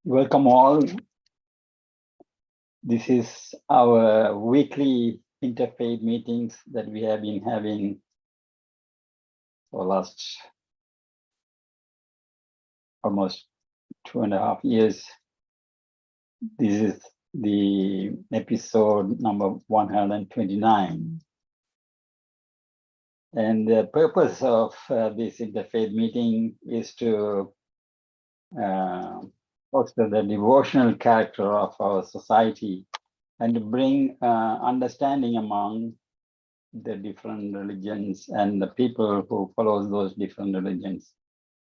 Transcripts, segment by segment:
Welcome all. This is our weekly interfaith meetings that we have been having for the last almost 2.5 years. This is the episode number 129. And the purpose of this interfaith meeting is to foster the devotional character of our society and to bring understanding among the different religions and the people who follow those different religions,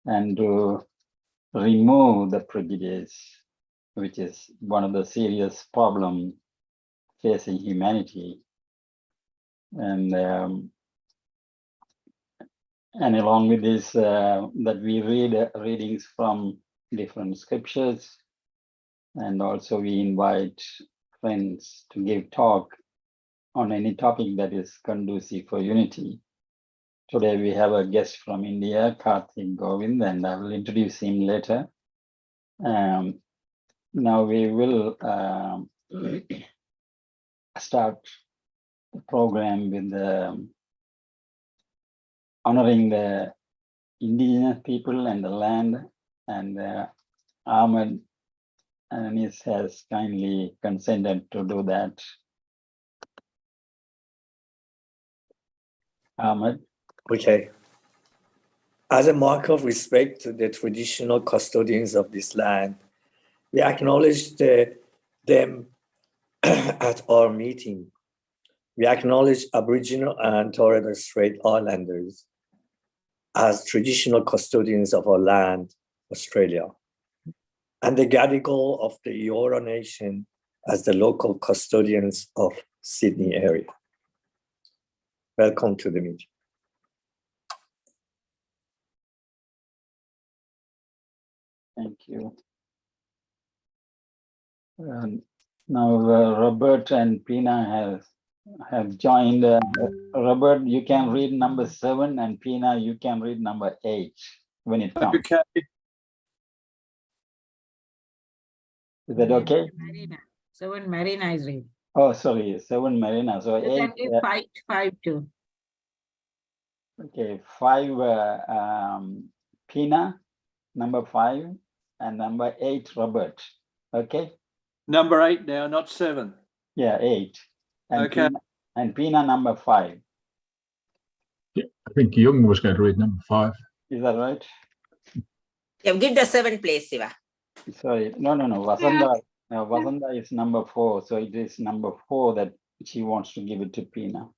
and to remove the prejudice, which is one of the serious problems facing humanity. And along with this, that we read readings from different scriptures, and also we invite friends to give talk on any topic that is conducive for unity. Today we have a guest from India, Karthik Govind, and I will introduce him later. Now we will start the program with honoring the indigenous people and the land, and Ahmed Anis has kindly consented to do that. Ahmed. Okay. As a mark of respect to the traditional custodians of this land, we acknowledge them at our meeting. We acknowledge Aboriginal and Torres Strait Islanders as traditional custodians of our land, Australia, and the Gadigal of the Eora Nation as the local custodians of Sydney area. Welcome to the meeting. Thank you. Now Robert and Pina have joined. Robert, you can read number 7, and Pina, you can read number 8 when it comes. Okay. Is that okay? Marina. 7 Marina is read. Oh, sorry, 7 Marina. So You 8. can give 5 too. Okay, 5 Pina, number 5, and number 8 Robert. Okay. Number 8 now, not 7. Yeah, 8. And Okay. Pina number 5. I think Jung was going to read number 5. Is that right? Yeah, give the 7 place, Siva. Sorry, no. Vasanta, Vasanta is number 4, so it is number 4 that she wants to give it to Pina.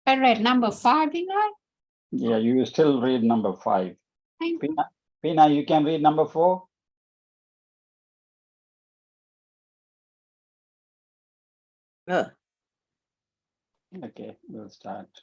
I read number 5, didn't I? Yeah, you still read number 5. Thank you. Pina, you can read number 4. Oh. Okay, we'll start.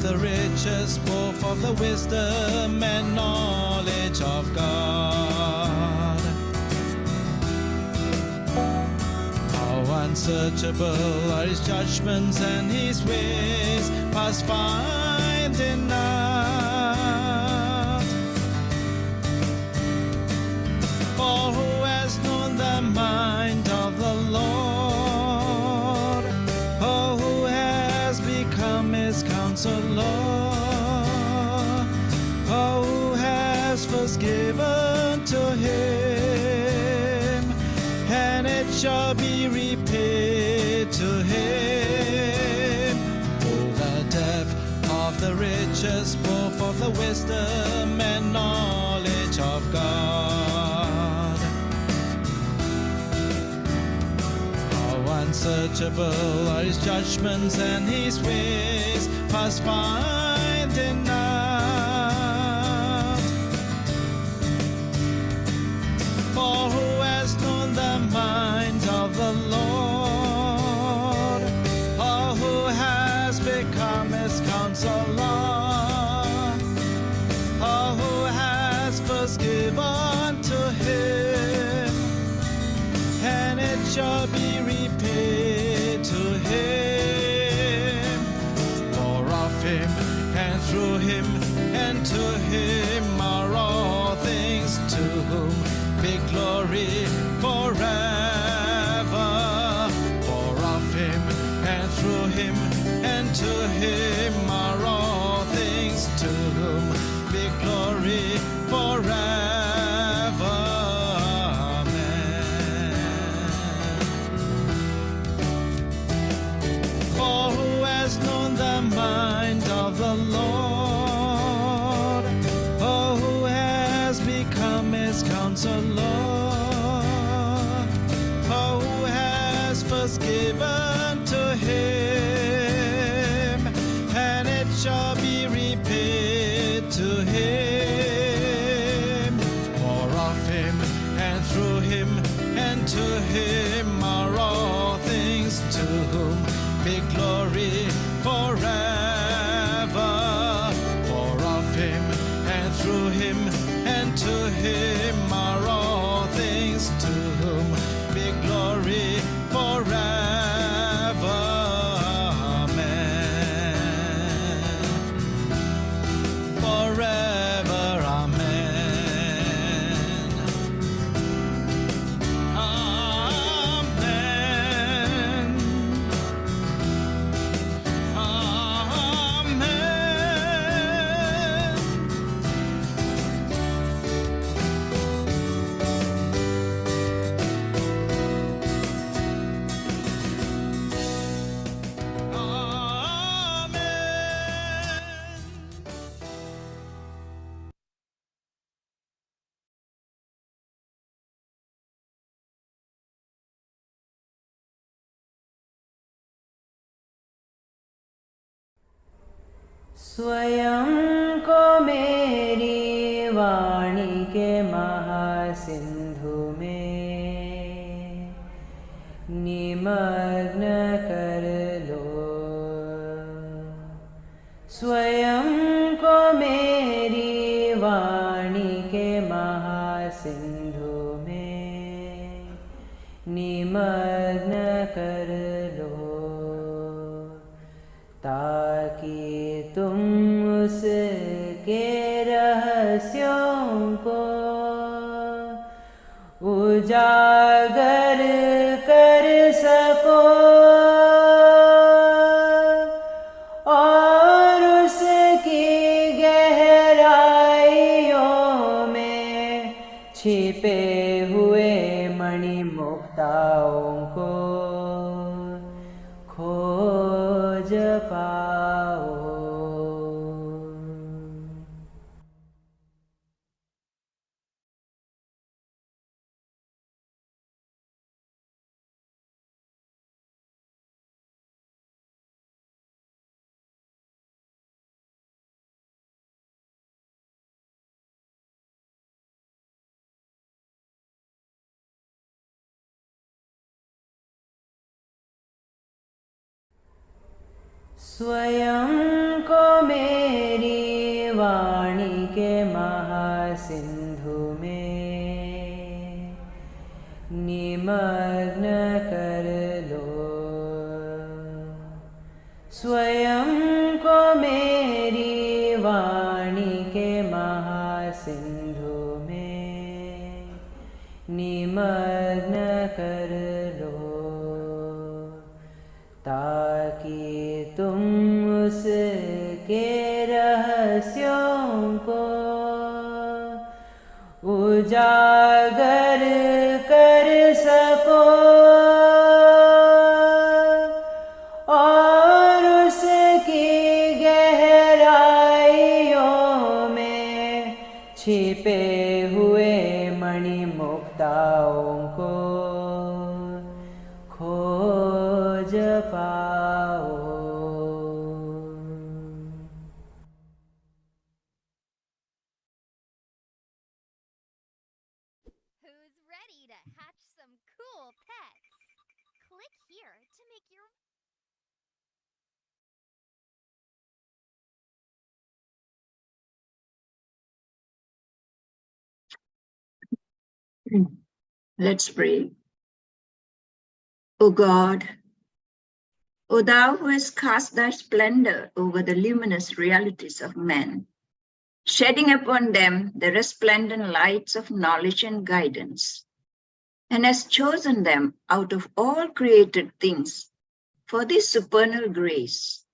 The riches, both of the wisdom and knowledge of God. How unsearchable are his judgments and his ways, past finding out. For who has known the mind of the Lord? Oh, who has become his Counselor, who has first given to him, and it shall be repaid to him. Oh, the depth of the riches, both of the wisdom and knowledge of God. How unsearchable are his judgments and his ways, was finding out. For who has known the mind of the Lord, or who has become his counselor, or who has first given to him, and it shall be repaid to him. For of him, and through him, and to him are all things, to whom be glory forever. For of him, and through him, and to him are all things, to whom be glory forever. For who has known the mind of the Lord, or who has become his counselor, or who has first given to him, and it shall be repaid to him. For of him, and through him, and to him are all things, to whom be glory forever. For of him, and through him, and to him are all things, to whom be glory forever. Amen. Forever. Amen. Amen. स्वयं को मेरी वाणी के महासिंधु में निमग्न कर लो। स्वयं को मेरी वाणी के महासिंधु में निमग्न कर लो, ताकि तुम उसके रहस्यों को उजागर कर सको और उसकी गहराइयों में छिपे हुए मणिमुक्ताओं को खोज पाओ। स्वयं को मेरी वाणी के महासिंधु में निमग्न कर लो। स्वयं को मेरी वाणी के महासिंधु में निमग्न कर लो, ताकि तुम उसके रहस्यों को उजागर कर सको और उसकी गहराइयों में छिपे हुए मणिमुक्ताओं को खोज पाओ। Let's pray. O God, O thou who hast cast thy splendor over the luminous realities of men, shedding upon them the resplendent lights of knowledge and guidance, and hast chosen them out of all created things for this supernal grace,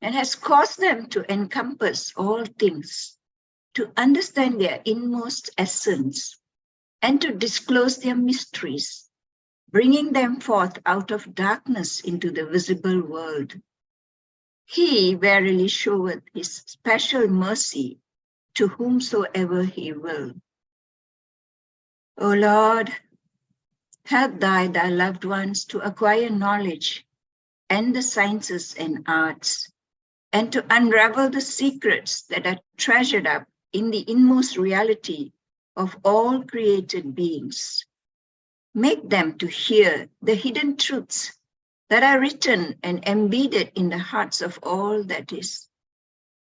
and has caused them to encompass all things, to understand their inmost essence, and to disclose their mysteries, bringing them forth out of darkness into the visible world. He verily showeth his special mercy to whomsoever he will. O Lord, help thy loved ones to acquire knowledge and the sciences and arts, and to unravel the secrets that are treasured up in the inmost reality of all created beings. Make them to hear the hidden truths that are written and embedded in the hearts of all that is.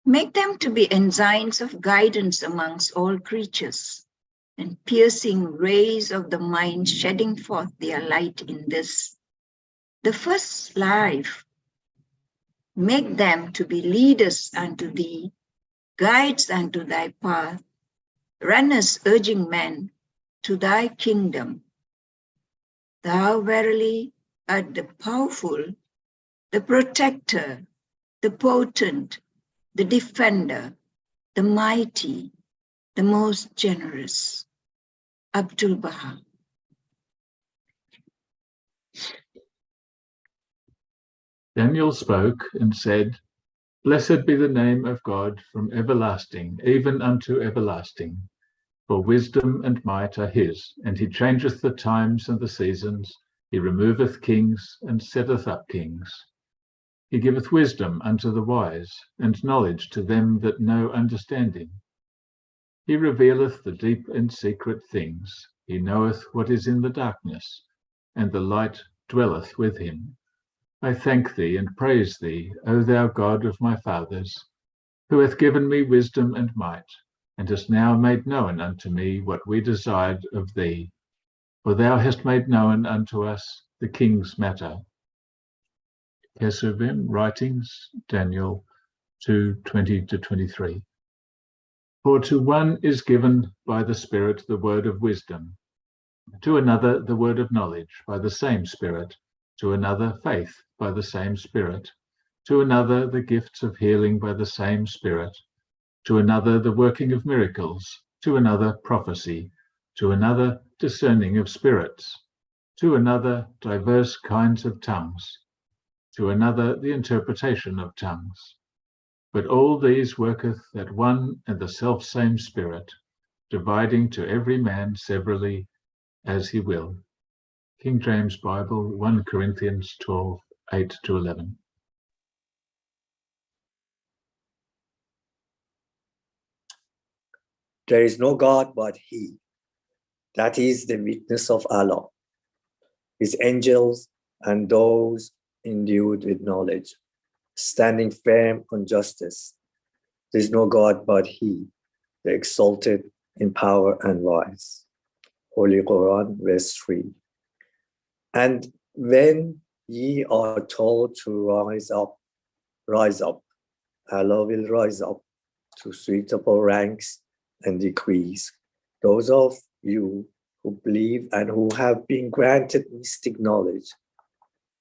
Make them to be ensigns of guidance amongst all creatures, and piercing rays of the mind shedding forth their light in this, the first life. Make them to be leaders unto thee, guides unto thy path, runners urging men to thy kingdom. Thou verily art the powerful, the protector, the potent, the defender, the mighty, the most generous. Abdul Baha. Daniel spoke and said, Blessed be the name of God from everlasting, even unto everlasting. For wisdom and might are his, and he changeth the times and the seasons. He removeth kings and setteth up kings. He giveth wisdom unto the wise, and knowledge to them that know understanding. He revealeth the deep and secret things. He knoweth what is in the darkness, and the light dwelleth with him. I thank thee and praise thee, O thou God of my fathers, who hath given me wisdom and might, and hast now made known unto me what we desired of thee. For thou hast made known unto us the king's matter. Kesuvim, Writings, Daniel 2:20-23. For to one is given by the Spirit the word of wisdom, to another the word of knowledge by the same Spirit, to another faith by the same Spirit, to another the gifts of healing by the same Spirit, to another the working of miracles, to another prophecy, to another discerning of spirits, to another diverse kinds of tongues, to another the interpretation of tongues. But all these worketh that one and the selfsame Spirit, dividing to every man severally as he will. King James Bible, 1 Corinthians 12, 8-11. There is no God but he. That is the witness of Allah, his angels, and those endued with knowledge, standing firm on justice. There is no God but he, the exalted in power and wise. Holy Quran, verse 3. And when ye are told to rise up, Allah will rise up to suitable ranks and degrees. Those of you who believe and who have been granted mystic knowledge,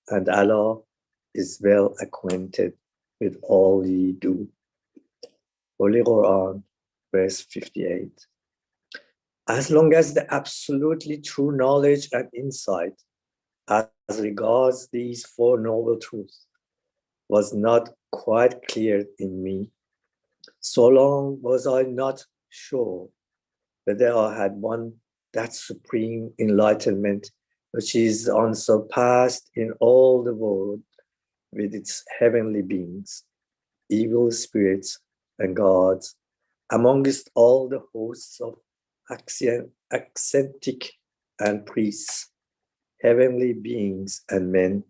and Allah is well acquainted with all ye do. Holy Quran, verse 58. As long as the absolutely true knowledge and insight as regards these four noble truths was not quite clear in me, so long was I not sure whether I had won that supreme enlightenment which is unsurpassed in all the world with its heavenly beings, evil spirits and gods, amongst all the hosts of ascetic and priests, heavenly beings and men,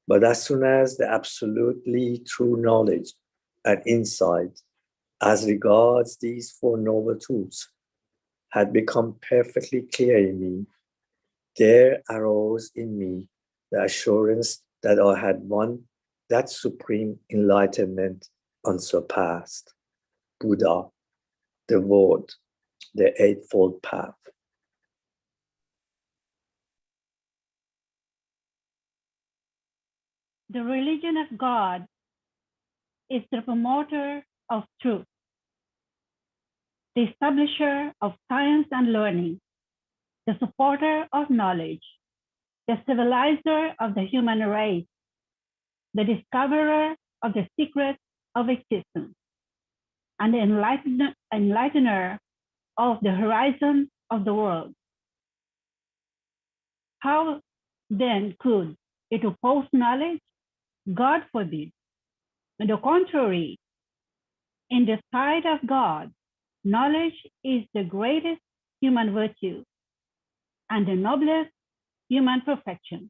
But as soon as the absolutely true knowledge and insight as regards these four noble truths had become perfectly clear in me, there arose in me the assurance that I had won that supreme enlightenment unsurpassed, Buddha, the Word, the Eightfold Path. The religion of God is the promoter of truth, the establisher of science and learning, the supporter of knowledge, the civilizer of the human race, the discoverer of the secrets of existence, and the enlightener of the horizon of the world. How then could it oppose knowledge? God forbid. On the contrary, in the sight of God, knowledge is the greatest human virtue and the noblest human perfection.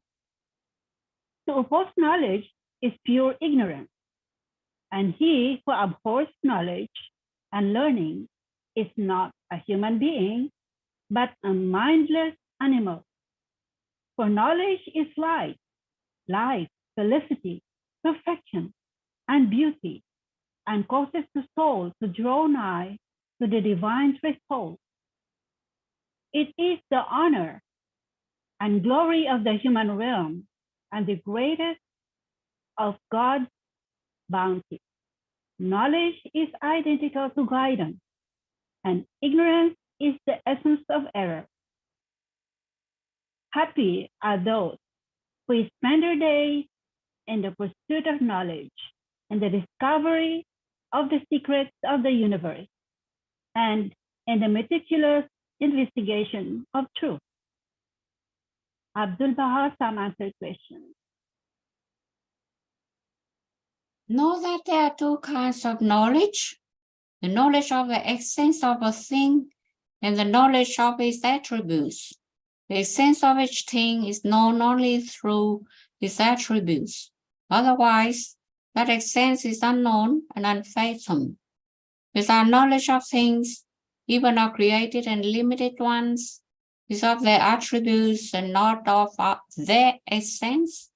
To oppose knowledge is pure ignorance, and he who abhors knowledge and learning is not a human being, but a mindless animal. For knowledge is light, life, felicity, perfection, and beauty, and causes the soul to draw nigh to the divine threshold. It is the honor and glory of the human realm and the greatest of God's bounty. Knowledge is identical to guidance, and ignorance is the essence of error. Happy are those who spend their days in the pursuit of knowledge and the discovery of the secrets of the universe, and in the meticulous investigation of truth. Abdul Baha, some answered questions. Know that there are two kinds of knowledge, the knowledge of the essence of a thing and the knowledge of its attributes. The essence of each thing is known only through its attributes. Otherwise, that essence is unknown and unfathomed. Without knowledge of things, even our created and limited ones, is of their attributes and not of their essence,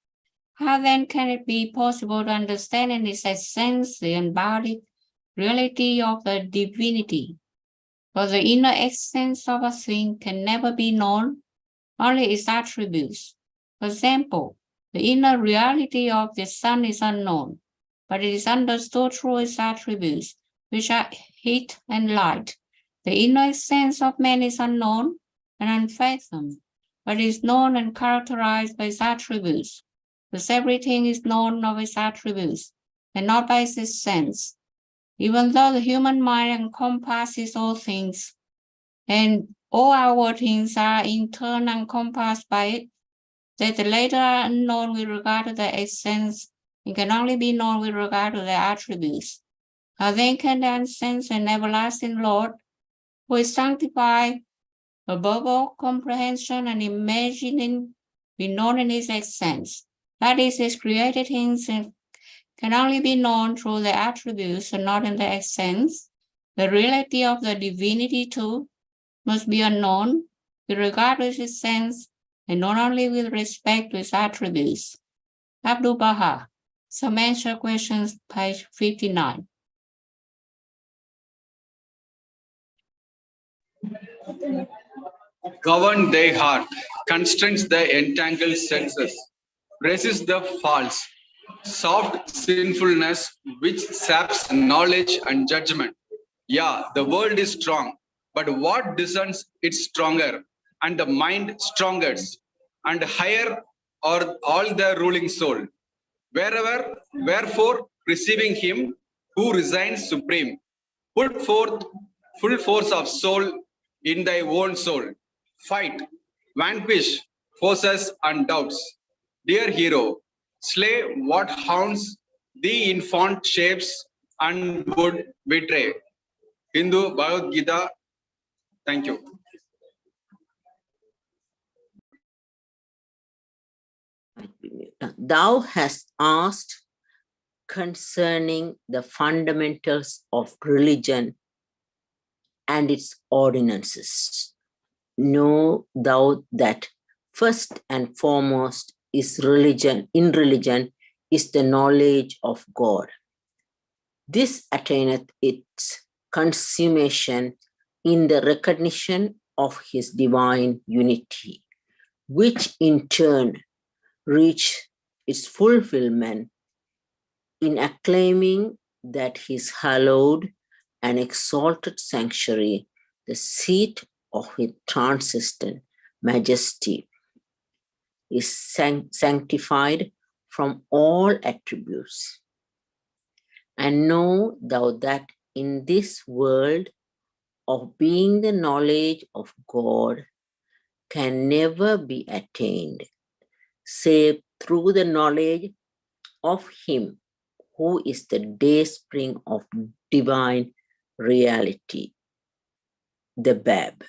how then can it be possible to understand in its essence the embodied reality of the divinity? For the inner essence of a thing can never be known, only its attributes. For example, the inner reality of the sun is unknown, but it is understood through its attributes, which are heat and light. The inner essence of man is unknown and unfathomed, but is known and characterized by its attributes. Thus everything is known of its attributes, and not by its essence. Even though the human mind encompasses all things, and all our things are in turn encompassed by it, that the latter are unknown with regard to their essence, and can only be known with regard to their attributes. How then can the essence and everlasting Lord, who is sanctified above all comprehension and imagining, be known in his essence? That is, his created things can only be known through their attributes and not in their essence. The reality of the divinity too must be unknown with regard to its essence and not only with respect to its attributes. Abdul Baha, some answer questions, page 59. Govern thy heart, constrains the entangled senses, resist the false, soft sinfulness which saps knowledge and judgment. Yeah, the world is strong, but what discerns it stronger, and the mind strongest, and higher or all the ruling soul. Wherefore, receiving him who resigns supreme, put forth full force of soul in thy own soul. Fight, vanquish forces and doubts. Dear hero, slay what haunts thee in fond shapes and would betray. Hindu Bhagavad Gita. Thank you. Might be mute. thou hast asked concerning the fundamentals of religion and its ordinances. Know thou that first and foremost in religion is the knowledge of God. This attaineth its consummation in the recognition of his divine unity, which in turn reach its fulfillment in acclaiming that his hallowed and exalted sanctuary, the seat of his transcendent majesty, is sanctified from all attributes. And know thou that in this world of being, the knowledge of God can never be attained save through the knowledge of him who is the dayspring of divine reality, the Bab.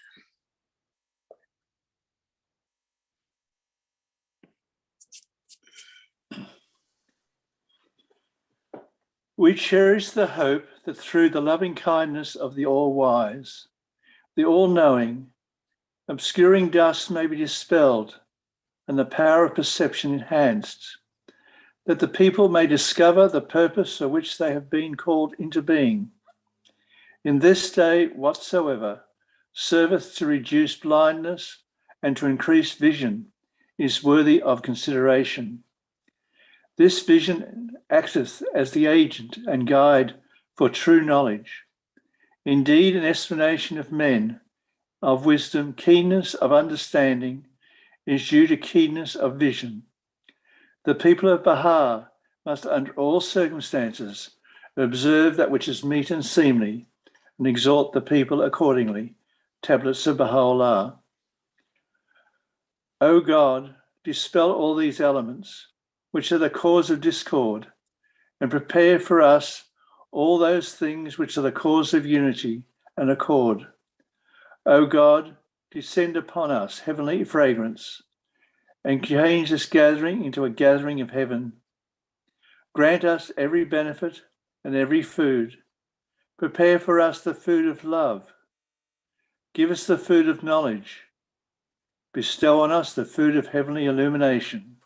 We cherish the hope that through the loving kindness of the All-Wise, the All-Knowing, obscuring dust may be dispelled and the power of perception enhanced, that the people may discover the purpose for which they have been called into being. In this day whatsoever serveth to reduce blindness and to increase vision is worthy of consideration. This vision acteth as the agent and guide for true knowledge. Indeed, an explanation of men, of wisdom, keenness of understanding, is due to keenness of vision. The people of Baha must, under all circumstances, observe that which is meet and seemly, and exhort the people accordingly. Tablets of Baha'u'llah. O God, dispel all these elements, which are the cause of discord, and prepare for us all those things which are the cause of unity and accord. O God, descend upon us heavenly fragrance, and change this gathering into a gathering of heaven. Grant us every benefit and every food. Prepare for us the food of love. Give us the food of knowledge. Bestow on us the food of heavenly illumination.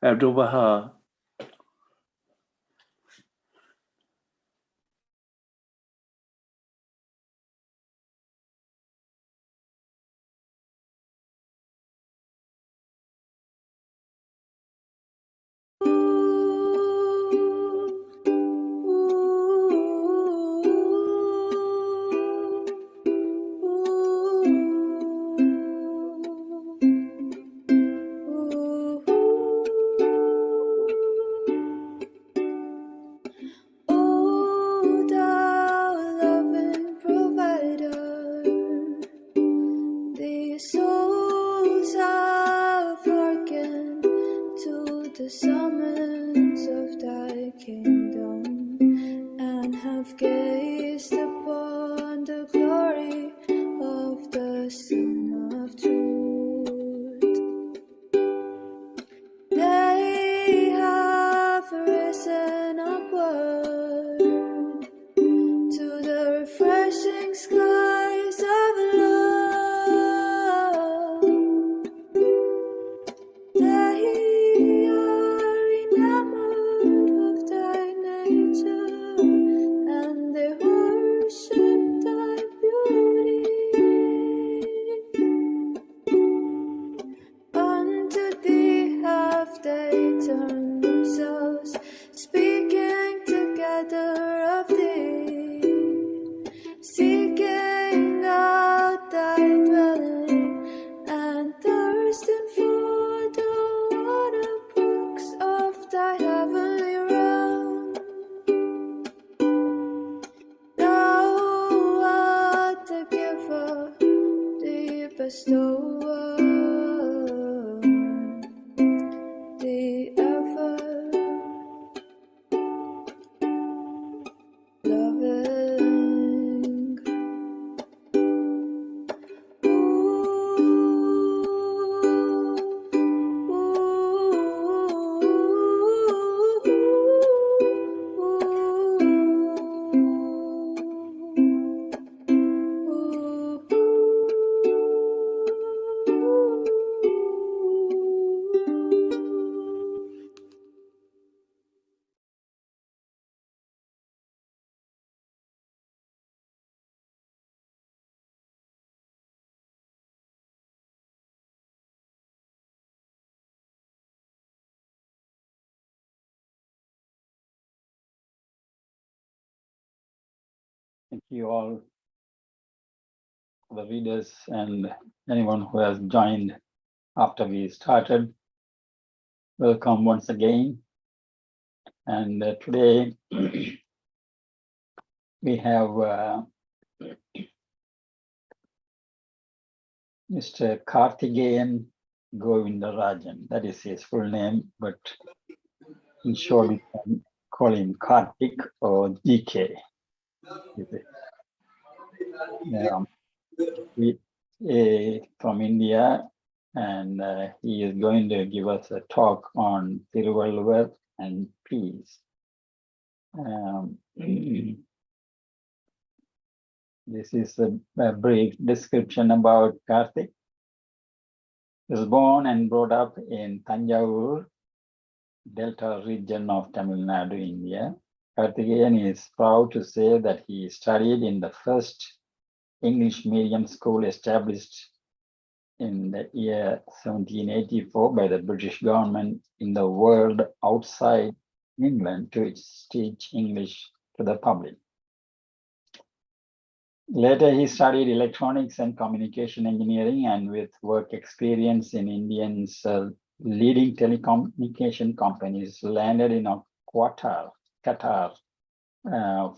Abdul Baha. Thank you all, the readers and anyone who has joined after we started. Welcome once again. And today we have Mr. Karthigeyan Govindarajan. That is his full name, but in short, we can call him Karthik or GK. From India, and he is going to give us a talk on Thiruvalluvar and peace. This is a brief description about Karthik. He was born and brought up in Tanjavur, Delta region of Tamil Nadu, India. Karthigeyan is proud to say that he studied in the first English medium school established in the year 1784 by the British government in the world outside England to teach English to the public. Later, he studied electronics and communication engineering, and with work experience in Indians' leading telecommunication companies, landed in Qatar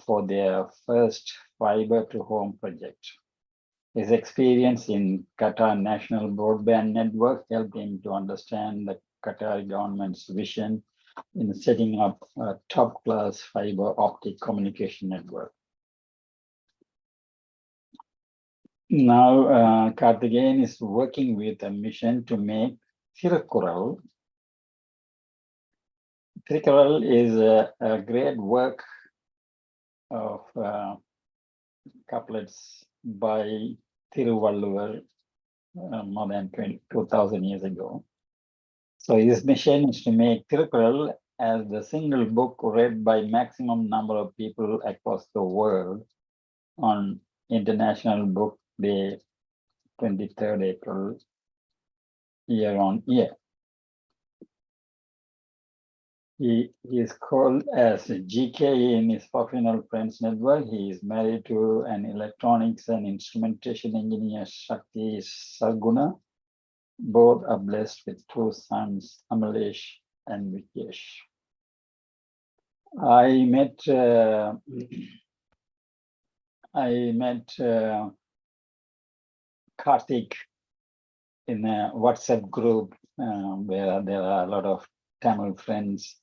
for their first fiber to home project. His experience in Qatar National Broadband Network helped him to understand the Qatari government's vision in setting up a top-class fiber optic communication network. Now, Karthigeyan is working with a mission to make Thirukural. Thirukural is a great work of couplets by Thiruvalluvar more than 2,000 years ago. So his mission is to make Thirukural as the single book read by maximum number of people across the world on International Book Day, 23rd April, year on year. He is called as GK in his professional friends network. He is married to an electronics and instrumentation engineer, Shakti Sarguna. Both are blessed with two sons, Amalesh and Vikesh. I met Karthik in a WhatsApp group where there are a lot of Tamil friends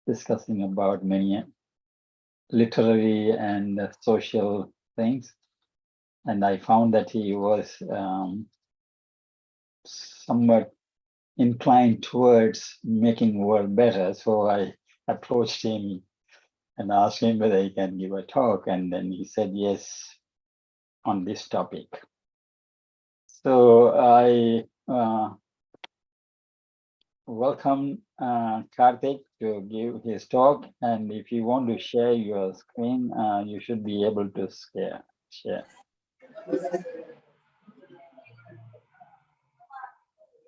discussing about many literary and social things. And I found that he was somewhat inclined towards making the world better. So I approached him and asked him whether he can give a talk. And then he said yes on this topic. So I welcome Karthik to give his talk. And if you want to share your screen, you should be able to share.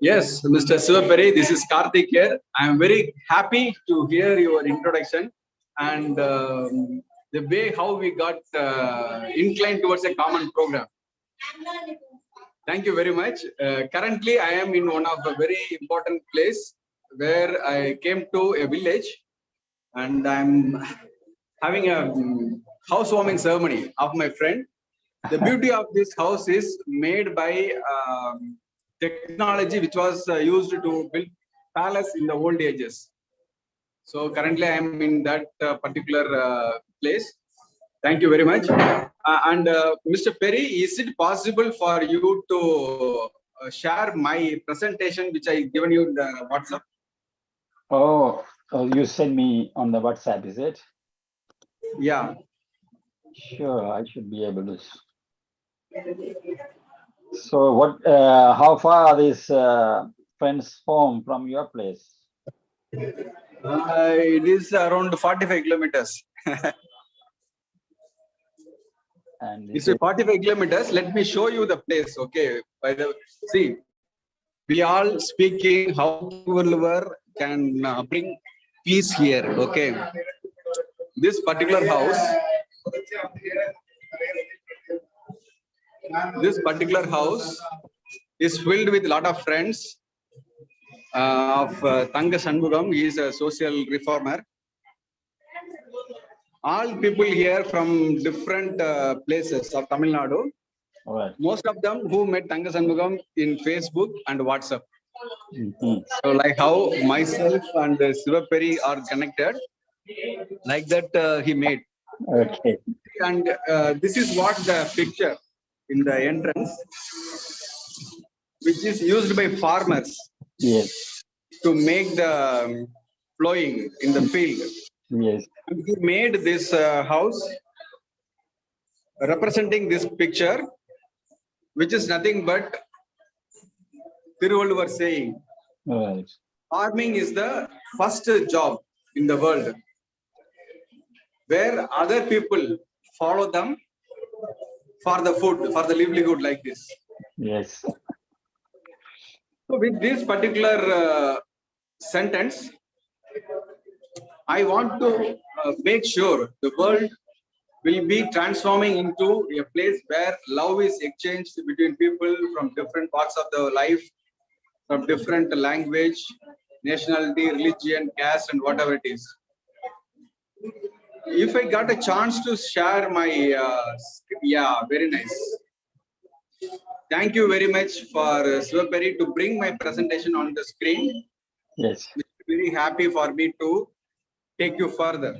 Yes, Mr. Sivaperi, this is Karthik here. I am very happy to hear your introduction and the way how we got inclined towards a common program. Thank you very much. Currently, I am in one of a very important place where I came to a village and I'm having a housewarming ceremony of my friend. The beauty of this house is made by technology which was used to build palace in the old ages. So currently I am in that particular place. Thank you very much. And Mr. Perry, is it possible for you to share my presentation which I given you in the WhatsApp? Oh, you send me on the WhatsApp, is it? Yeah. Sure, I should be able to. So what? How far are these friends home from your place? It is around 45 kilometers. And it's 45 kilometers. Let me show you the place. Okay. By the see, we all speaking how Thiruvalluvar can bring peace here. Okay. This particular house This particular house is filled with a lot of friends of Tanga Shanmugam. He is a social reformer. All people here from different places of Tamil Nadu. Right. Most of them who met Tanga Shanmugam in Facebook and WhatsApp. Mhm. So like how myself and Sivaperi are connected, like that he made. Okay. And this is what the picture in the entrance, which is used by farmers Yes. to make the plowing in the field. Yes. And he made this house representing this picture, which is nothing but Thiruvalluvar saying, Right. farming is the first job in the world, where other people follow them for the food, for the livelihood like this. Yes. So with this particular sentence, I want to make sure the world will be transforming into a place where love is exchanged between people from different parts of the life, from different language, nationality, religion, caste, and whatever it is. If I got a chance to share my, yeah, very nice. Thank you very much for Sivaperi to bring my presentation on the screen. Yes. Very happy for me to take you further.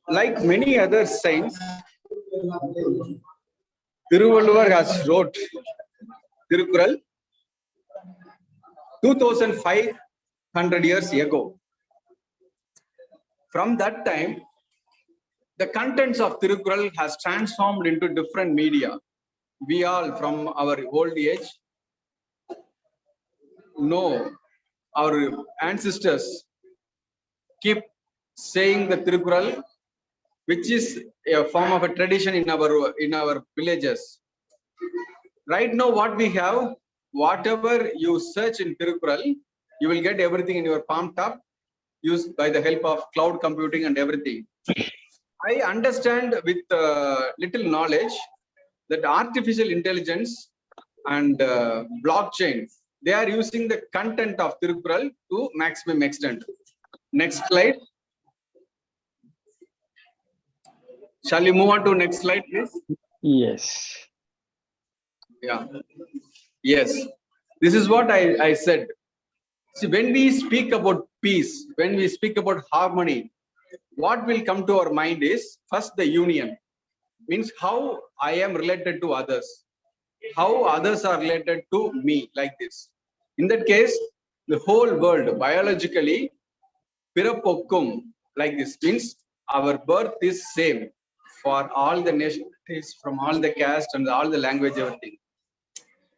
Like many other saints, Thiruvalluvar has wrote Tirukural 2500 years ago. From that time, the contents of Tirukural has transformed into different media. We all from our old age know our ancestors keep saying the Tirukural, which is a form of a tradition in our villages. Right now, what we have, whatever you search in Tirukural, you will get everything in your palm top, used by the help of cloud computing and everything. I understand with little knowledge that artificial intelligence and blockchain, they are using the content of Tirukural to maximum extent. Next slide. Shall we move on to next slide, please? Yes. Yeah. Yes. This is what I said. See, when we speak about peace, when we speak about harmony, what will come to our mind is first the union. Means how I am related to others, how others are related to me, like this. In that case, the whole world biologically, pirapokkum, like this, means our birth is same for all the nationalities, from all the caste and all the language, everything.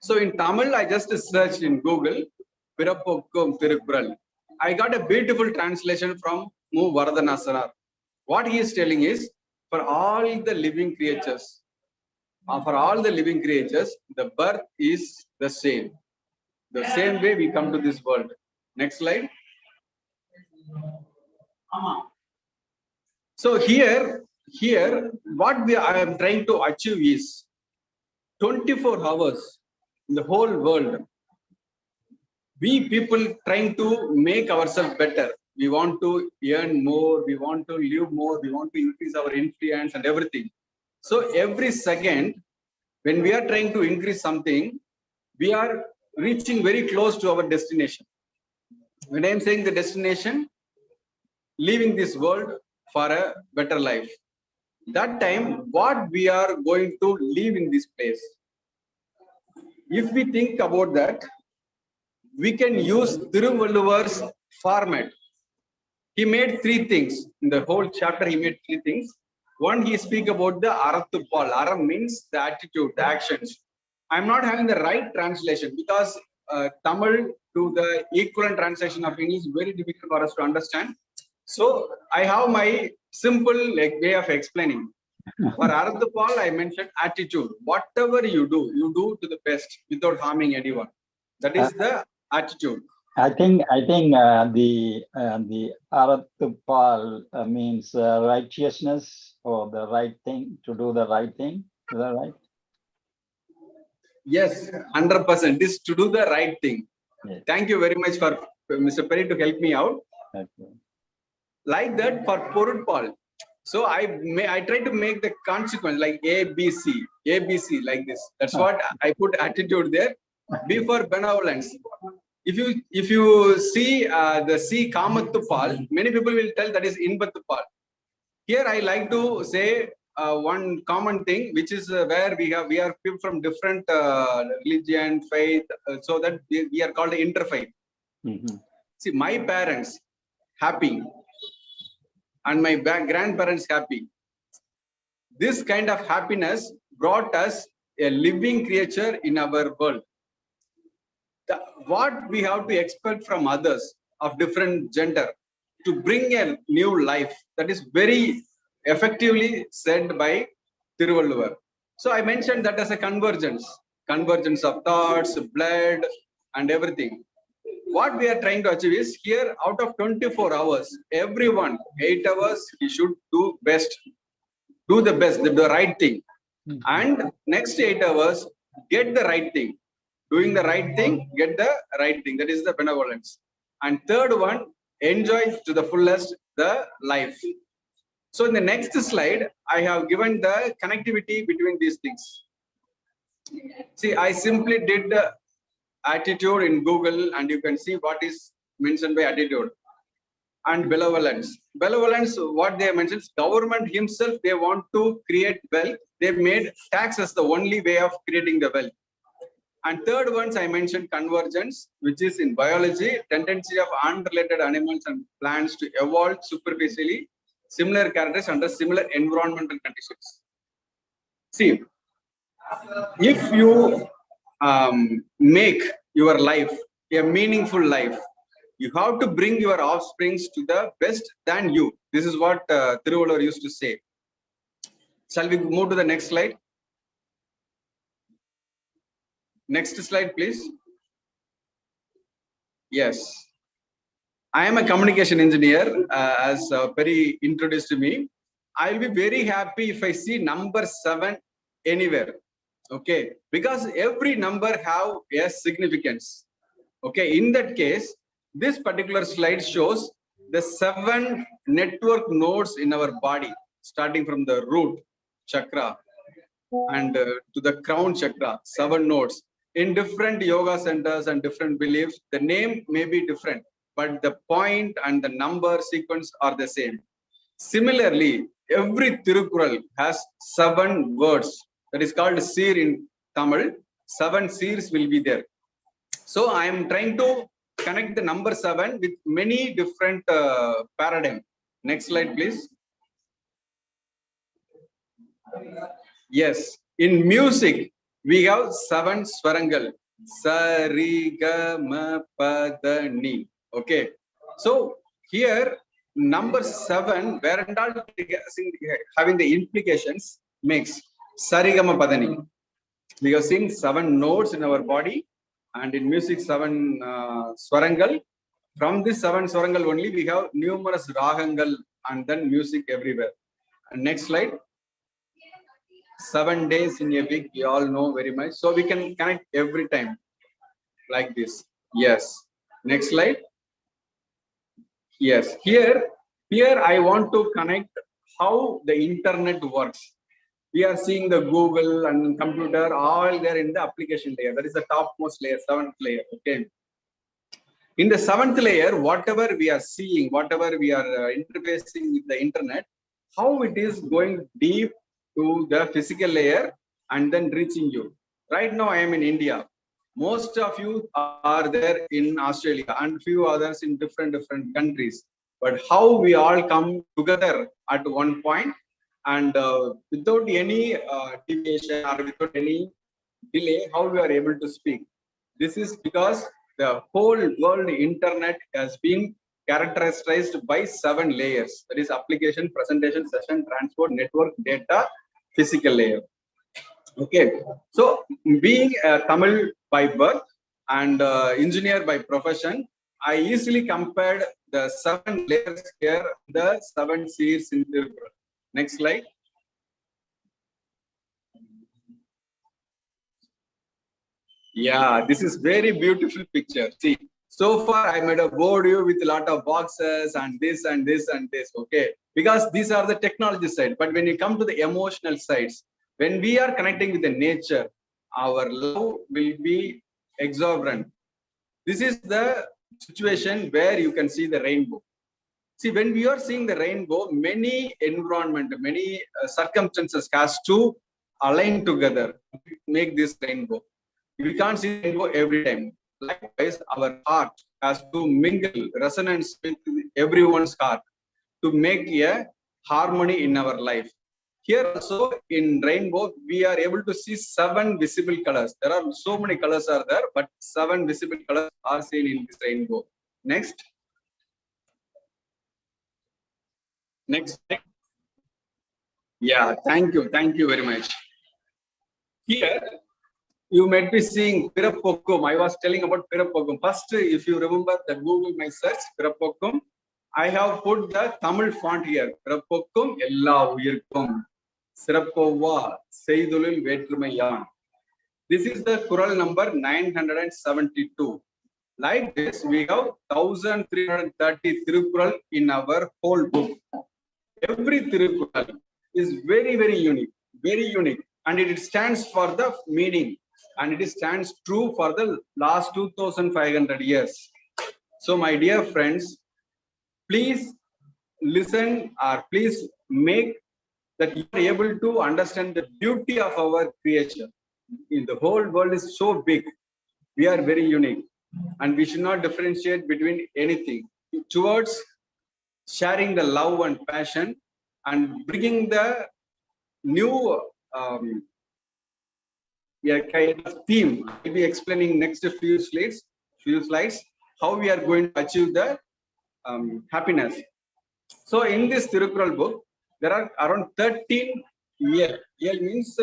So in Tamil, I just searched in Google, pirapokkum Tirukural. I got a beautiful translation from Mu Vardhanasarar. What he is telling is, for all the living creatures, the birth is the same. The same way we come to this world. Next slide. So here, what I am trying to achieve is 24 hours in the whole world. We people trying to make ourselves better. We want to earn more, we want to live more, we want to increase our influence and everything. So every second, when we are trying to increase something, we are reaching very close to our destination. When I am saying the destination, leaving this world for a better life. That time, what we are going to live in this place. If we think about that, we can use Thiruvalluvar's format. He made three things. In the whole chapter, he made three things. One, he speak about the Arathupal. Aram means the attitude, the actions. I'm not having the right translation because Tamil to the equivalent translation of English is very difficult for us to understand. So I have my simple way of explaining. For Arathupal, I mentioned attitude. Whatever you do to the best without harming anyone. That is the attitude. I think the Aratupal means righteousness or the right thing, to do the right thing. Is that right? Yes, 100%. This to do the right thing. Yes. Thank you very much for Mr. Perry to help me out. Okay. Like that for Porutpal. So I try to make the consequence like ABC like this. That's what I put attitude there. B for benevolence. If you see the C Kamattupal, many people will tell that is Inbattupal. Here I like to say one common thing, which is where we are people from different religion, faith, so that we are called interfaith. Mm-hmm. See, my parents happy and my grandparents happy. This kind of happiness brought us a living creature in our world. What we have to expect from others of different gender to bring a new life, that is very effectively said by Thiruvalluvar. So I mentioned that as a convergence of thoughts, blood, and everything. What we are trying to achieve is here, out of 24 hours, everyone 8 hours he should do the best, the right thing, and next 8 hours get the right thing. Doing the right thing, get the right thing. That is the benevolence. And third one, enjoy to the fullest the life. So in the next slide, I have given the connectivity between these things. See, I simply did the attitude in Google, and you can see what is mentioned by attitude. And benevolence. Benevolence, what they mentioned, government himself, they want to create wealth. They made tax as the only way of creating the wealth. And third ones I mentioned convergence, which is in biology, tendency of unrelated animals and plants to evolve superficially similar characters under similar environmental conditions. See, if you make your life a meaningful life, you have to bring your offsprings to the best than you. This is what Thiruvalluvar used to say. Shall we move to the next slide? Next slide, please. Yes. I am a communication engineer, as Perry introduced me. I will be very happy if I see number 7 anywhere. Okay, because every number have a significance. Okay, in that case, this particular slide shows the 7 network nodes in our body, starting from the root chakra and to the crown chakra, 7 nodes. In different yoga centers and different beliefs, the name may be different, but the point and the number sequence are the same. Similarly, every Tirukural has 7 words. That is called seer in Tamil. 7 seers will be there. So I am trying to connect the number 7 with many different paradigm. Next slide, please. Yes, in music, we have 7 swarangal. Sa, ri, ga, ma, pa, da, ni. Okay. So here, number 7, where and all having the implications makes sarigama padani. We are seeing 7 notes in our body, and in music 7 swarangal. From this 7 swarangal only, we have numerous ragangal and then music everywhere. And next slide. 7 days in a week, you all know very much. So we can connect every time like this. Yes. Next slide. Yes. Here I want to connect how the internet works. We are seeing the Google and computer all there in the application layer. That is the topmost layer, 7th layer. Okay. In the 7th layer, whatever we are seeing, whatever we are interfacing with the internet, how it is going deep to the physical layer and then reaching you. Right now, I am in India. Most of you are there in Australia and few others in different countries. But how we all come together at one point and without any deviation or without any delay, how we are able to speak. This is because the whole world internet has been characterized by 7 layers. That is application, presentation, session, transport, network, data, physical layer. Okay, so being a Tamil by birth and engineer by profession, I easily compared the 7 layers here, the 7 seeds in Tiruppural. Next slide. Yeah, this is very beautiful picture. See, so far I might have bored you with a lot of boxes and this and this and this, okay? Because these are the technology side. But when you come to the emotional sides, when we are connecting with the nature, our love will be exuberant. This is the situation where you can see the rainbow. See, when we are seeing the rainbow, many environment, many circumstances has to align together to make this rainbow. We can't see rainbow every time. Likewise, our heart has to mingle resonance with everyone's heart to make a harmony in our life. Here also in rainbow, we are able to see 7 visible colors. There are so many colors are there, but 7 visible colors are seen in this rainbow. Next. Next. Yeah, thank you. Thank you very much. Here, you might be seeing Pirapokkum. I was telling about Pirapokkum. First, if you remember the Google My Search, Pirapokkum, I have put the Tamil font here. Pirapokkum, Ella Uyirkum. Sirapova, Seidulil Vetrumayan. This is the Kural number 972. Like this, we have 1330 Tirukural in our whole book. Every Tirukural is very, very unique, and it stands for the meaning, and it stands true for the last 2500 years. So, my dear friends, please listen or please make that you are able to understand the beauty of our creation. In the whole world is so big, we are very unique, and we should not differentiate between anything. Towards sharing the love and passion and bringing the new kind of theme. I'll be explaining next few slides how we are going to achieve the happiness. So in this Tirukural book, there are around 13 year. Year means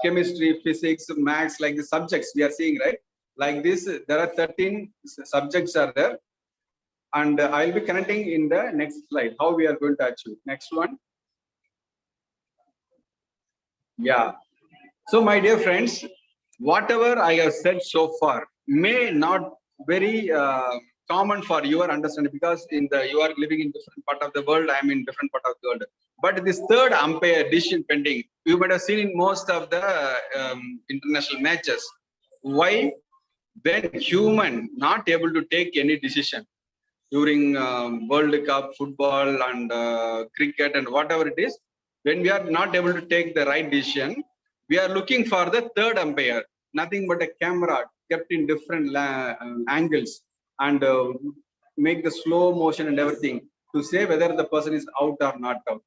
chemistry, physics, maths, like the subjects we are seeing, right? Like this, there are 13 subjects are there. And I'll be connecting in the next slide how we are going to achieve. Next one. Yeah. So my dear friends, whatever I have said so far may not very common for your understanding, because you are living in different part of the world, I am in different part of the world. But this third umpire decision pending, you might have seen in most of the international matches. Why? When human not able to take any decision during World Cup, football and cricket and whatever it is, when we are not able to take the right decision, we are looking for the third umpire, nothing but a camera kept in different angles and make the slow motion and everything to say whether the person is out or not out.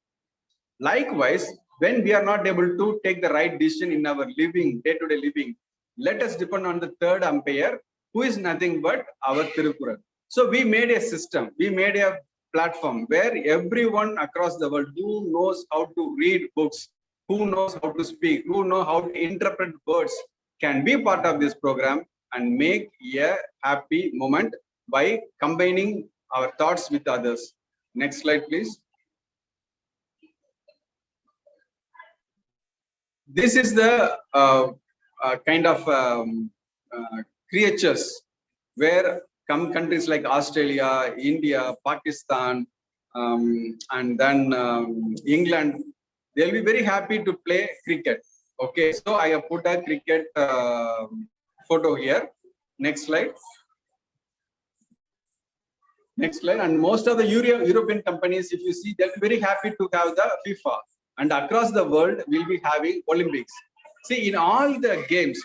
Likewise, when we are not able to take the right decision in our living, day-to-day living, let us depend on the third umpire, who is nothing but our Tirukural. So we made a system, we made a platform where everyone across the world who knows how to read books, who knows how to speak, who know how to interpret words, can be part of this program and make a happy moment by combining our thoughts with others. Next slide, please. This is the kind of creatures where countries like Australia, India, Pakistan, and then England, they'll be very happy to play cricket. Okay, so I have put a cricket photo here. Next slide. Next slide. And most of the European companies, if you see, they'll be very happy to have the FIFA. And across the world, we'll be having Olympics. See, in all the games,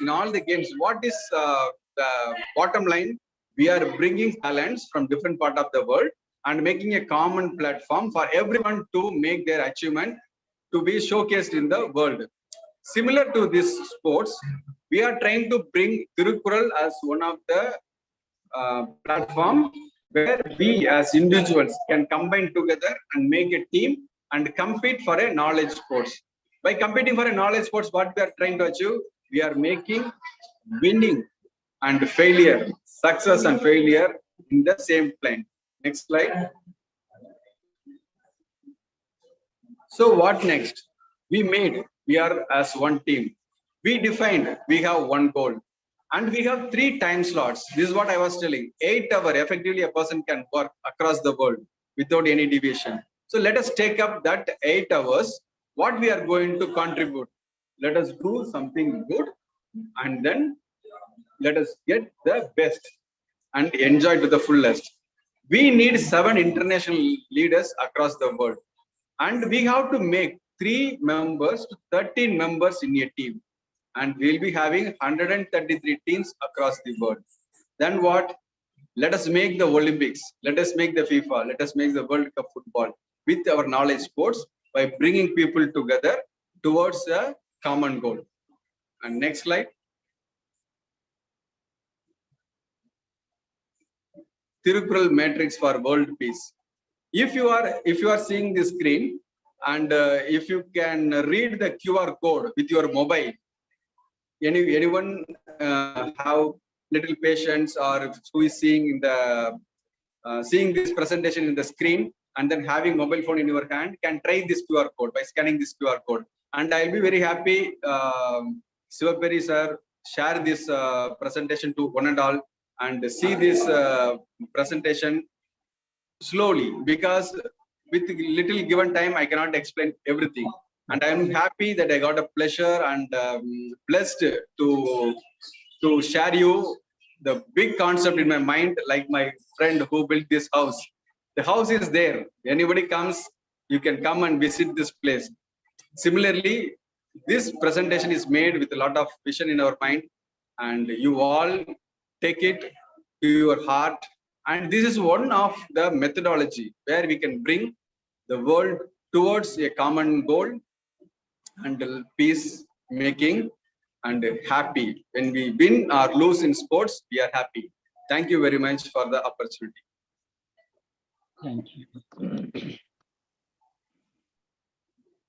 what is the bottom line? We are bringing talents from different parts of the world and making a common platform for everyone to make their achievement to be showcased in the world. Similar to this sports, we are trying to bring Tirukural as one of the platform where we as individuals can combine together and make a team and compete for a knowledge sports. By competing for a knowledge sports, what we are trying to achieve, we are making winning and failure, success and failure in the same plane. Next slide. So what next? We are as one team. We defined, we have one goal. And we have 3 time slots. This is what I was telling. 8 hours, effectively a person can work across the world without any deviation. So let us take up that 8 hours. What we are going to contribute. Let us do something good and then let us get the best and enjoy to the fullest. We need 7 international leaders across the world. And we have to make 3 members to 13 members in a team. And we'll be having 133 teams across the world. Then what? Let us make the Olympics. Let us make the FIFA. Let us make the World Cup football with our knowledge sports by bringing people together towards a common goal. And next slide. Tirukural matrix for world peace. If you are seeing the screen and if you can read the QR code with your mobile, anyone have little patience or who is seeing in the seeing this presentation in the screen and then having mobile phone in your hand can try this QR code by scanning this QR code. And I'll be very happy, Sivaperi sir, share this presentation to one and all and see this presentation slowly, because with little given time I cannot explain everything. And I'm happy that I got a pleasure and blessed to share you the big concept in my mind, like my friend who built this house. The house is there. Anybody comes, you can come and visit this place. Similarly, this presentation is made with a lot of vision in our mind, and you all take it to your heart. And this is one of the methodology where we can bring the world towards a common goal and peace making and happy. When we win or lose in sports, we are happy. Thank you very much for the opportunity. Thank you.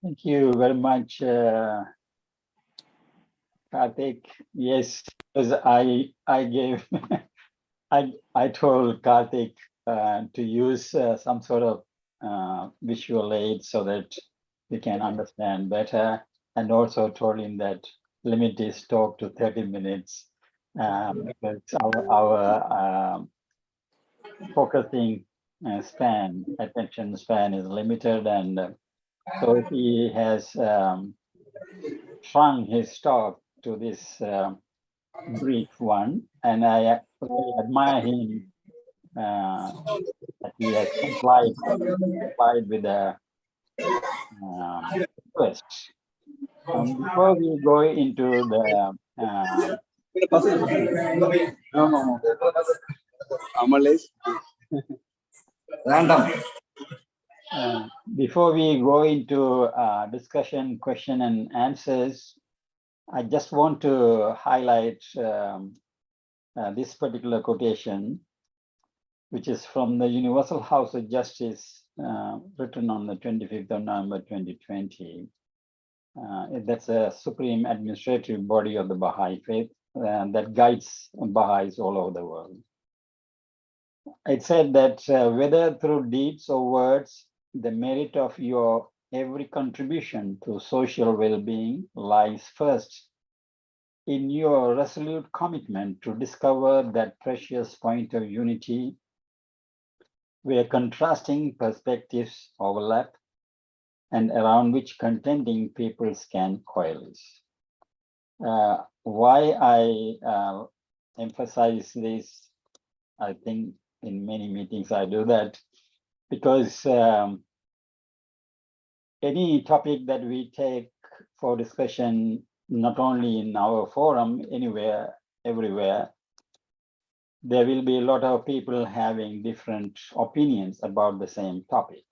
Thank you very much, Karthik. Yes, because I gave I told Karthik to use some sort of visual aid so that we can understand better, and also told him that limit his talk to 30 minutes because our focusing attention span is limited, and so he has shrunk his talk to this brief one, and I admire him that he has complied with the request. Before we go into the Random. Before we go into discussion, question and answers, I just want to highlight this particular quotation, which is from the Universal House of Justice, written on the 25th of November 2020. That's a supreme administrative body of the Baha'i faith that guides Baha'is all over the world. It said that whether through deeds or words, the merit of your every contribution to social well-being lies first in your resolute commitment to discover that precious point of unity where contrasting perspectives overlap and around which contending peoples can coalesce. Why I emphasize this, I think in many meetings I do that, because any topic that we take for discussion, not only in our forum, anywhere, everywhere, there will be a lot of people having different opinions about the same topic.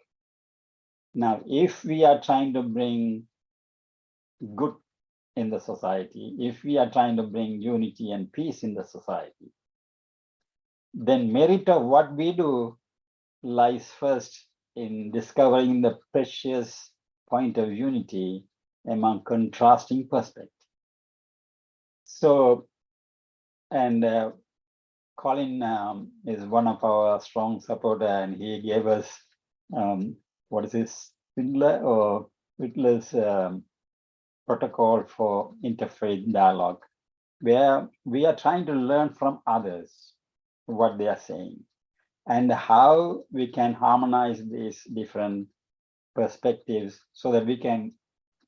Now, if we are trying to bring good in the society, if we are trying to bring unity and peace in the society, then merit of what we do lies first in discovering the precious point of unity among contrasting perspectives. So, and Colin is one of our strong supporter, and he gave us what is this, Whitler's protocol for interfaith dialogue, where we are trying to learn from others what they are saying and how we can harmonize these different perspectives so that we can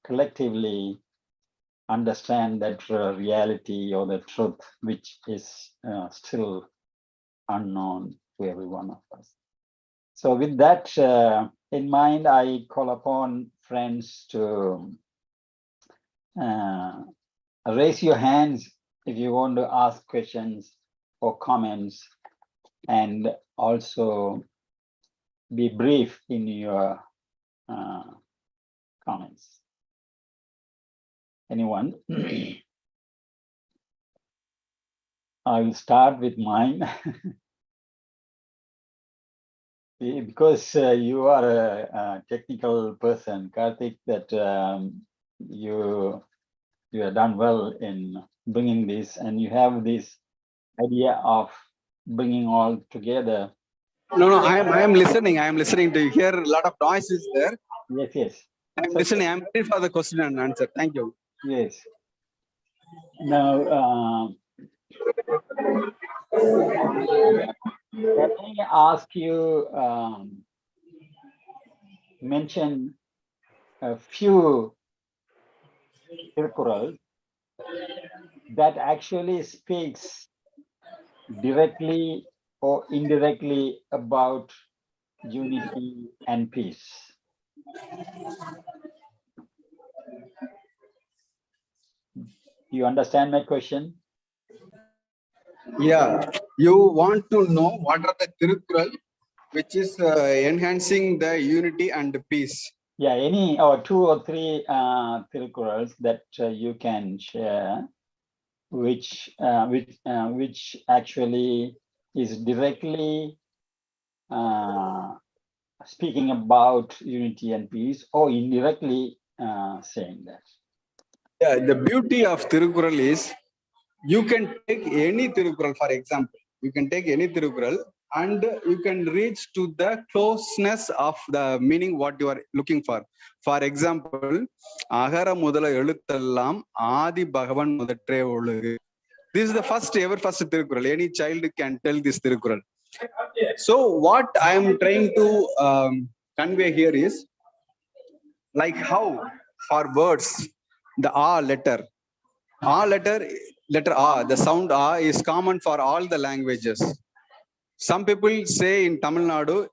collectively understand that reality or the truth, which is still unknown to every one of us. So with that in mind, I call upon friends to raise your hands if you want to ask questions or comments, and also be brief in your comments. Anyone? I will start with mine. Because you are a technical person, Karthik, that you have done well in bringing this, and you have this idea of bringing all together. No, I am listening. I am listening to hear a lot of noises there. Yes, yes. I'm listening. I'm ready for the question and answer. Thank you. Yes. Now, let me ask you, mention a few Tirukkural that actually speaks directly or indirectly about unity and peace. You understand my question? Yeah, you want to know what are the Tirukkural which is enhancing the unity and peace. Yeah, any or 2 or 3 Tirukkurals that you can share, which actually is directly speaking about unity and peace, or indirectly saying that. Yeah, the beauty of Tirukkural is you can take any Tirukkural, for example. You can take any Tirukkural and you can reach to the closeness of the meaning what you are looking for. For example, Agara Mudala Eluthallam Adi Bhagavan Mudatre Olugu. This is the first Tirukkural. Any child can tell this Tirukkural. So what I am trying to convey here is like how for words, the letter A, the sound A is common for all the languages. Some people say in Tamil Nadu,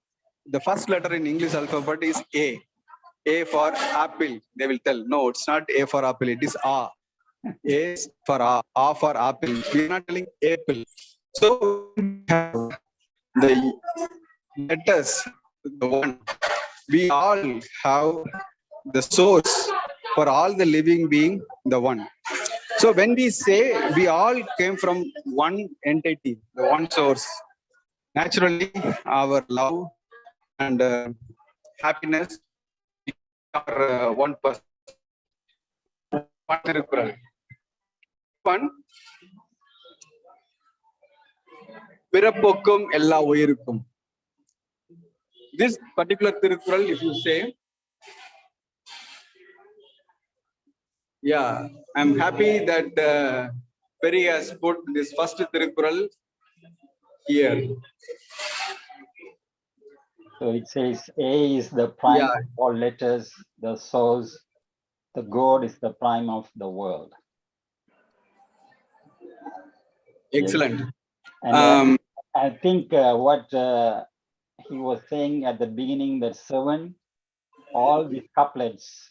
the first letter in English alphabet is A. A for apple, they will tell. No, it's not A for apple, it is A. A for A for apple. We are not telling apple. So the letters, the one, we all have the source for all the living being, the one. So when we say we all came from one entity, the one source, naturally our love and happiness are one person. One, Pirapokkum ella uyirukkum. This particular Tirukkural, if you say, yeah, I'm happy that Peri has put this first Tirukkural here. So it says A is the prime of all letters, the source, the God is the prime of the world. Excellent. Yes. And I think what he was saying at the beginning, that 7, all these couplets,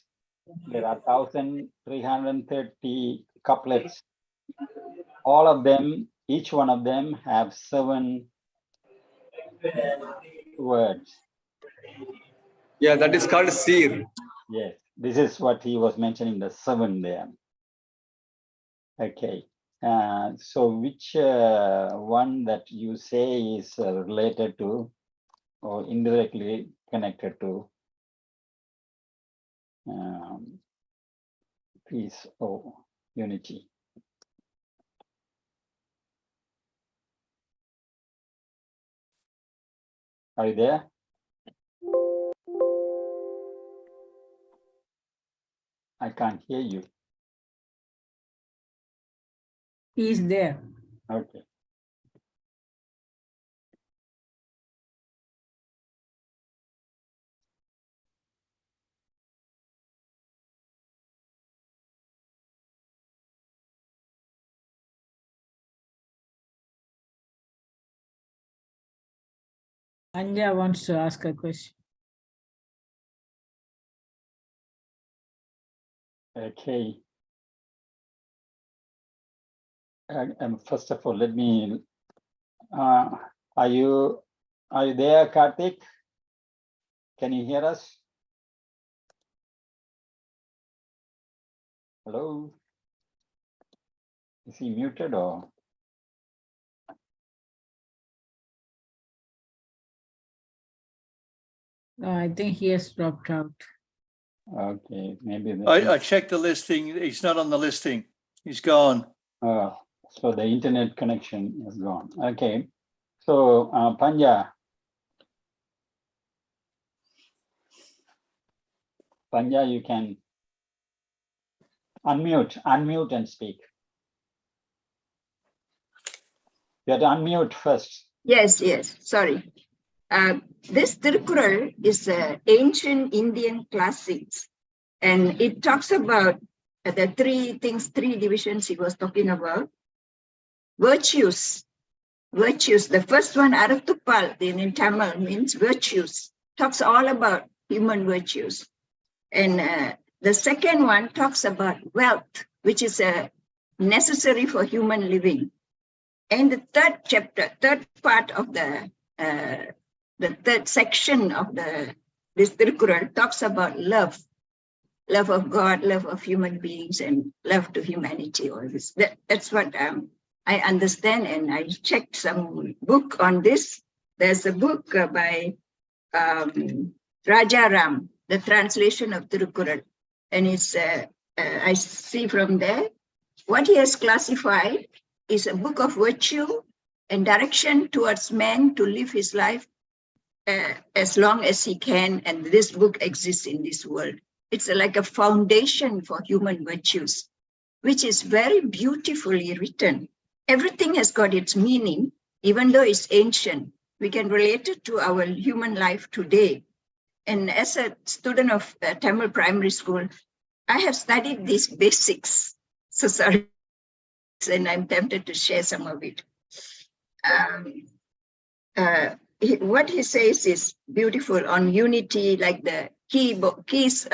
there are 1,330 couplets. All of them, each one of them have 7 words. Yeah, that is called seer. Yes, this is what he was mentioning, the 7 there. Okay, so which one that you say is related to or indirectly connected to peace or unity? Are you there? I can't hear you. He is there. Okay. Anja wants to ask a question. Okay. First of all, let me. Are you there, Karthik? Can you hear us? Hello. Is he muted or? No, I think he has dropped out. Okay, maybe. I checked the listing. He's not on the listing. He's gone. So the internet connection is gone. Okay. So Panja, you can unmute and speak. You have to unmute first. Yes, sorry. This Tirukkural is ancient Indian classics, and it talks about the three divisions he was talking about. Virtues. The first one, Arathupal, in Tamil, means virtues. Talks all about human virtues. And the second one talks about wealth, which is necessary for human living. And the third part of the third section of this Tirukkural talks about love of God, love of human beings, and love to humanity. All this. That's what I understand, and I checked some book on this. There's a book by Raja Ram, the translation of Tirukkural, and it's I see from there what he has classified is a book of virtue and direction towards man to live his life as long as he can, and this book exists in this world. It's like a foundation for human virtues, which is very beautifully written. Everything has got its meaning, even though it's ancient. We can relate it to our human life today. And as a student of Tamil primary school, I have studied these basics. So sorry, and I'm tempted to share some of it. What he says is beautiful on unity, like the keys,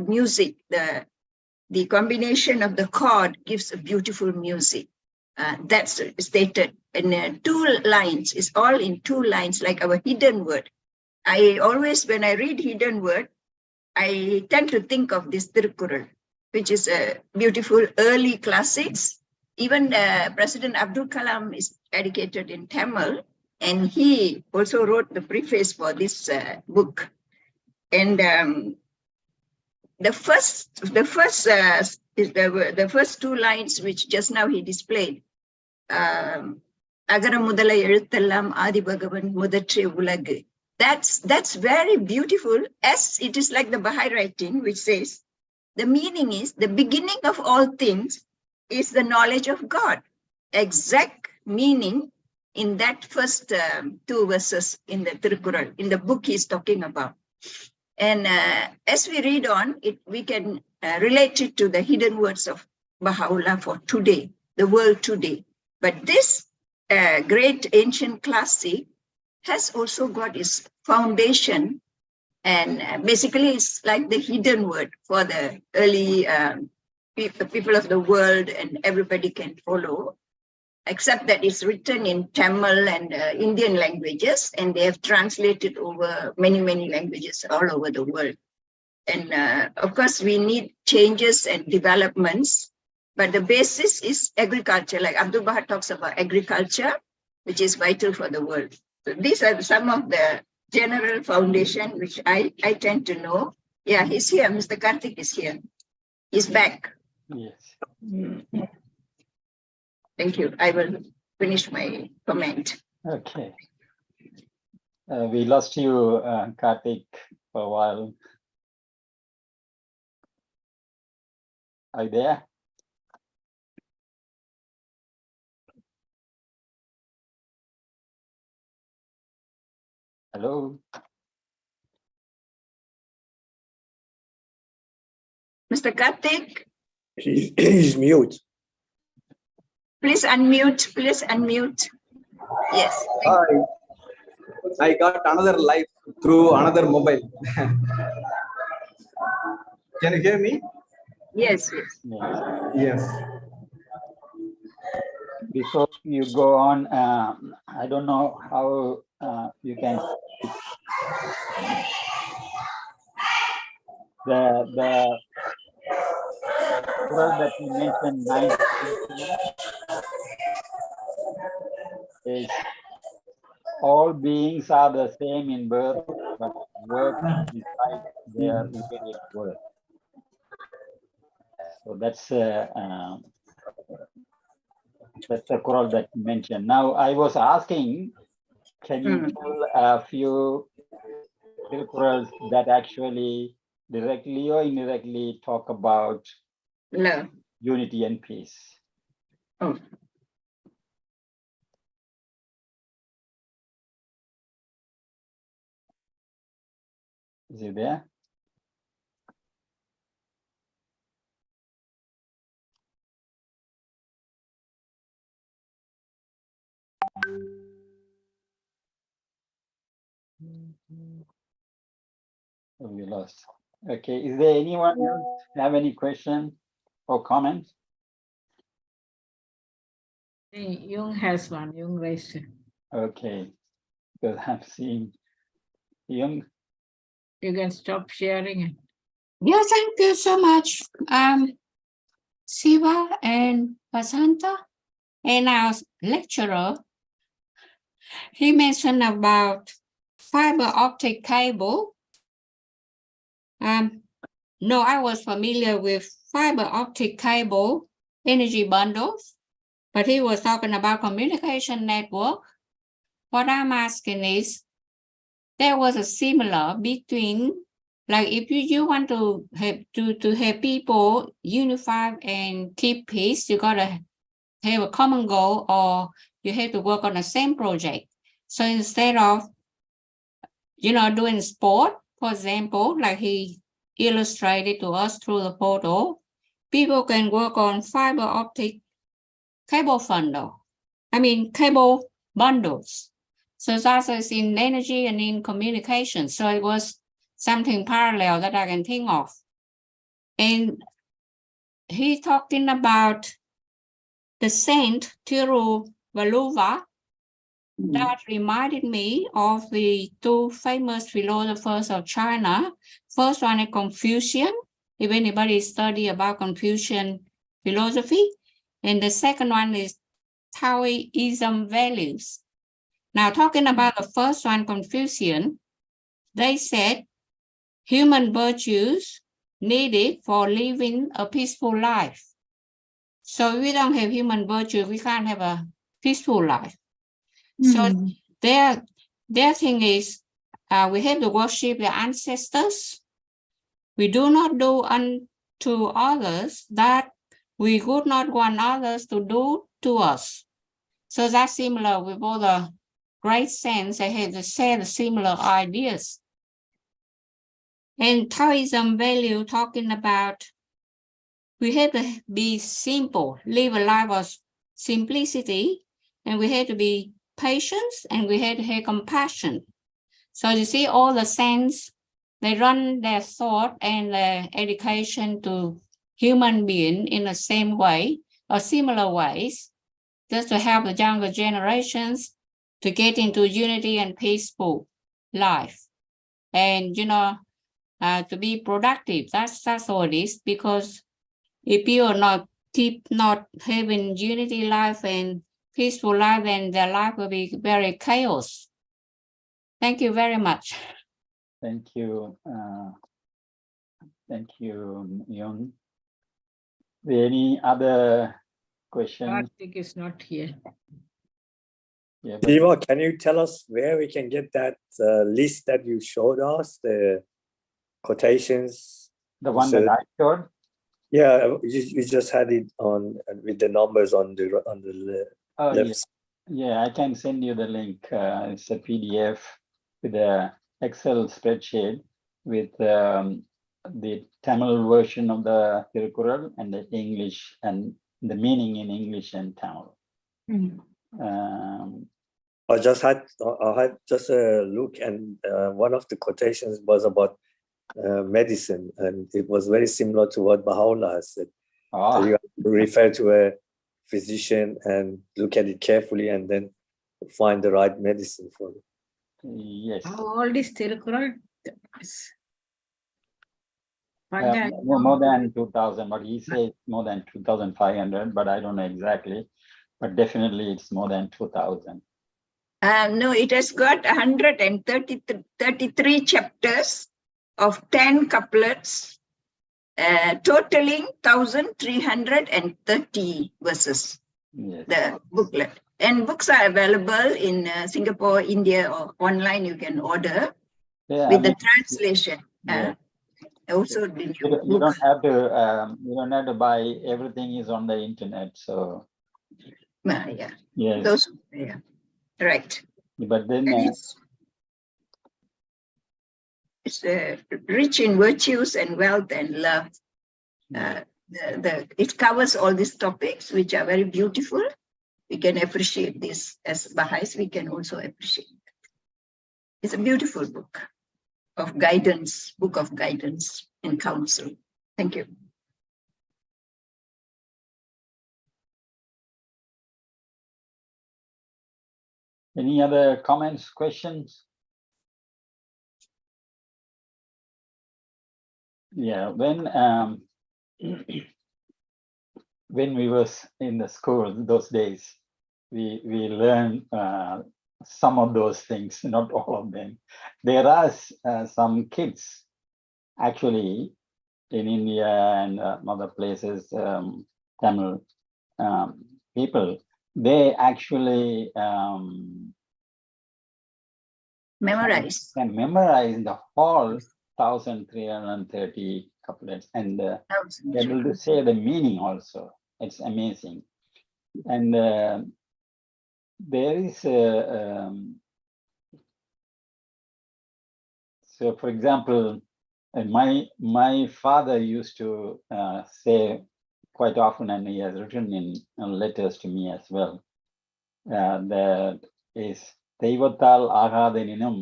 music. The combination of the chord gives a beautiful music. That's stated in 2 lines. It's all in 2 lines, like our hidden word. I always, when I read hidden word, I tend to think of this Tirukkural, which is a beautiful early classics. Even President Abdul Kalam is educated in Tamil, and he also wrote the preface for this book. And the first 2 lines, which just now he displayed, Agara Mudala Eluthellam Adi Bhagavan Mudatre Ulagu. That's very beautiful, as it is like the Baha'i writing, which says the meaning is the beginning of all things is the knowledge of God. Exact meaning in that first 2 verses in the Tirukkural, in the book he's talking about. And as we read on, we can relate it to the hidden words of Baha'u'llah for today, the world today. But this great ancient classic has also got its foundation, and basically it's like the hidden word for the early people of the world, and everybody can follow, except that it's written in Tamil and Indian languages, and they have translated over many languages all over the world. And of course, we need changes and developments, but the basis is agriculture. Like Abdul Baha talks about agriculture, which is vital for the world. So these are some of the general foundation, which I tend to know. Yeah, he's here. Mr. Karthik is here. He's back. Yes. Thank you. I will finish my comment. Okay. We lost you, Karthik, for a while. Are you there? Hello? Mr. Karthik, He's mute. please unmute. Please unmute. Yes. Hi. I got another life through another mobile. Can you hear me? Yes. Yes. Yes. Yes. Before you go on, I don't know how you can speak. The word that you mentioned, 9:22, is all beings are the same in birth, but work decides their immediate worth. So that's the Quran that you mentioned. Now I was asking, can you tell a few Quran that actually directly or indirectly talk about Love. unity and peace? Oh. Is he there? Oh, we lost. Okay, is there anyone else have any question or comment? Jung has one. Jung raised it. Okay, because I'm seeing Young. You can stop sharing it. Yeah, thank you so much, Siva and Basanta. And our lecturer, he mentioned about fiber optic cable. No, I was familiar with fiber optic cable energy bundles, but he was talking about communication network. What I'm asking is, there was a similar between, like if you want to have people unified and keep peace, you gotta have a common goal, or you have to work on the same project. So instead of, doing sport, for example, like he illustrated to us through the photo, people can work on fiber optic cable cable bundles. So that is in energy and in communication. So it was something parallel that I can think of. And he talking about the saint Tiruvalluvar. That reminded me of the two famous philosophers of China. First one is Confucian, if anybody study about Confucian philosophy. And the second one is Taoism values. Now, talking about the first one, Confucian, they said human virtues needed for living a peaceful life. So if we don't have human virtue, we can't have a peaceful life. So their thing is, we have to worship the ancestors. We do not do unto others that we would not want others to do to us. So that's similar with all the great saints. They have to share the similar ideas. And Taoism value talking about we have to be simple, live a life of simplicity, and we have to be patient, and we have to have compassion. So you see all the saints, they run their thought and their education to human being in the same way or similar ways, just to help the younger generations to get into unity and peaceful life. And, to be productive, that's all it is, because if you are keep not having unity life and peaceful life, then their life will be very chaos. Thank you very much. Thank you. Thank you, Young. Any other questions? Karthik is not here. Yeah, but Eva, can you tell us where we can get that list that you showed us, the quotations? the one that I showed, Yeah, you just had it on with the numbers on the oh left. yeah, yeah, I can send you the link. It's a PDF with a Excel spreadsheet with the Tamil version of the Tirukkural and the English and the meaning in English and Tamil. I had just a look, and one of the quotations was about medicine, and it was very similar to what Baha'u'llah has said. So you have to refer to a physician and look at it carefully, and then find the right medicine for it. Yes. How old is Tirukkural? More than 2,000, but he says more than 2,500, but I don't know exactly. But definitely it's more than 2,000. No, it has got 133 chapters of 10 couplets, totaling 1,330 verses, Yes. the booklet. And books are available in Singapore, India, or online you can order with the translation. Yeah. Also, the new You don't have to buy everything is on the internet. So yeah. yes. Those, yeah. Right. But then it's rich in virtues and wealth and love. It covers all these topics, which are very beautiful. We can appreciate this as Baha'is. We can also appreciate it. It's a beautiful book of guidance, book of guidance and counsel. Thank you. any other comments, questions? Yeah, when we was in the school those days, we learned some of those things, not all of them. There are some kids actually in India and other places, Tamil people, they actually Memorize. can memorize the whole 1,330 couplets and able to say the meaning also. It's amazing. And there is so for example, my father used to say quite often, and he has written in letters to me as well, that is தெய்வத்தால் ஆகாதெனினும்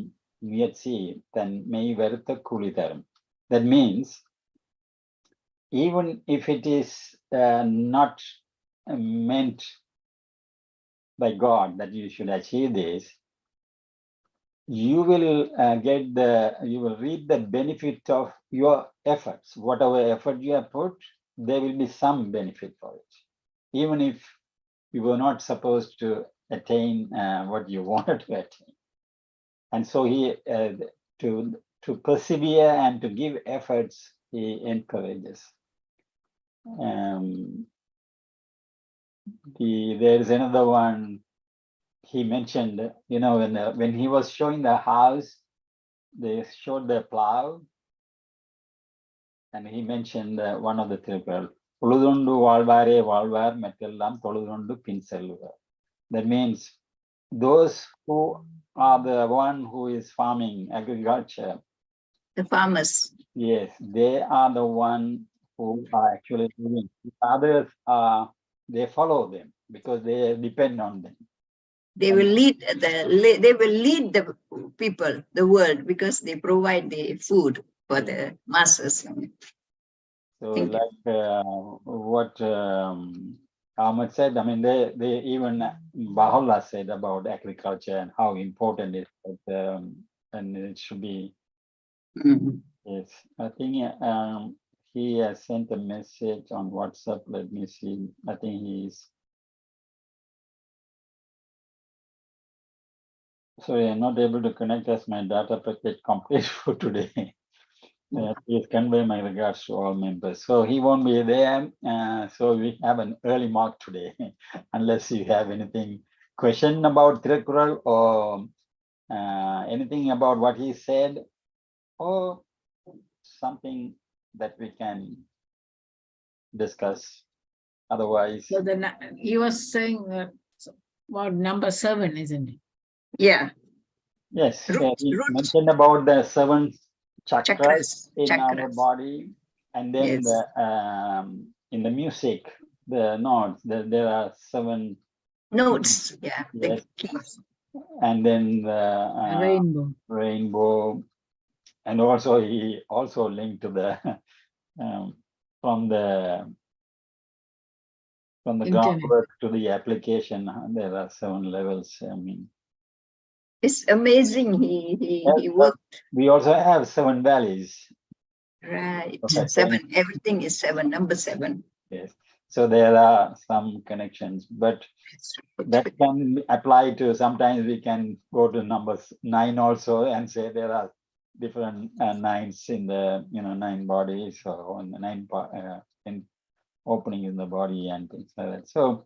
முயற்சி தன் மெய் வருத்த கூலி தரும். That means even if it is not meant by God that you should achieve this, you will you will reap the benefit of your efforts. Whatever effort you have put, there will be some benefit for it, even if you were not supposed to attain what you wanted to attain. And so he to persevere and to give efforts, he encourages. There is another one he mentioned, you know, when he was showing the house, they showed the plow, and he mentioned one of the Tirukkural, "Uludundu valvare valvar mettellam toludundu pin selluvar." That means those who are the one who is farming agriculture, the farmers. Yes, they are the one who are actually living. Others are, they follow them because they depend on them. They will lead the people, the world, because they provide the food for the masses. So like what Ahmed said, I mean, they even Baha'u'llah said about agriculture and how important it is, and it should be. Yes, I think he has sent a message on WhatsApp. Let me see. I think he's. Sorry, I'm not able to connect as my data packet complete for today. Please convey my regards to all members. So he won't be there. So we have an early mark today, unless you have anything question about Tirukkural or anything about what he said, or something that we can discuss? Otherwise, So he was saying about number 7, isn't it? Yeah. yes, Root- he root. mentioned about the 7 chakras Chakras. in our Chakras. body, and then Yes. in the music, the notes, there are 7 Notes. Yeah. The Yes. keys. and then the Rainbow. rainbow, and also he also linked to the from the Internet. groundwork to the application. There are 7 levels. I mean, It's amazing. He yes, worked. we also have 7 valleys. Right. Okay. 7. Everything is 7. Number 7. Yes, so there are some connections, but that can apply to, sometimes we can go to number 9 also and say there are different 9s in the 9 bodies, or on the 9 in opening in the body and things like that. So,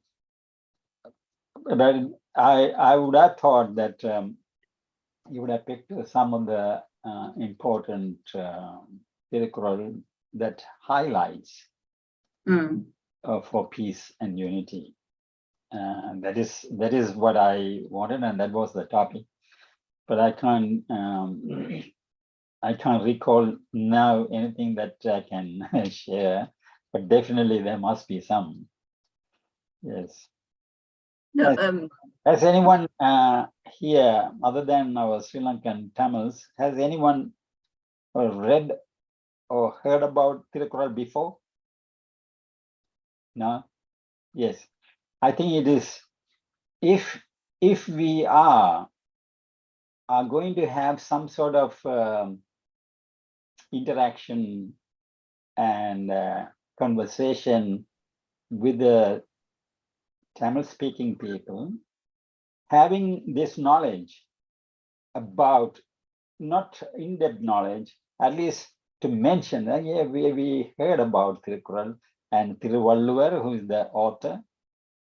but I would have thought that you would have picked some of the important Tirukkural that highlights for peace and unity. That is what I wanted, and that was the topic. But I can't recall now anything that I can share. But definitely there must be some. Yes. No, Has anyone here, other than our Sri Lankan Tamils, has anyone read or heard about Tirukkural before? No? Yes. I think it is, if we are going to have some sort of interaction and conversation with the Tamil speaking people, having this knowledge about, not in-depth knowledge, at least to mention that yeah, we heard about Tirukkural and Thiruvalluvar, who is the author,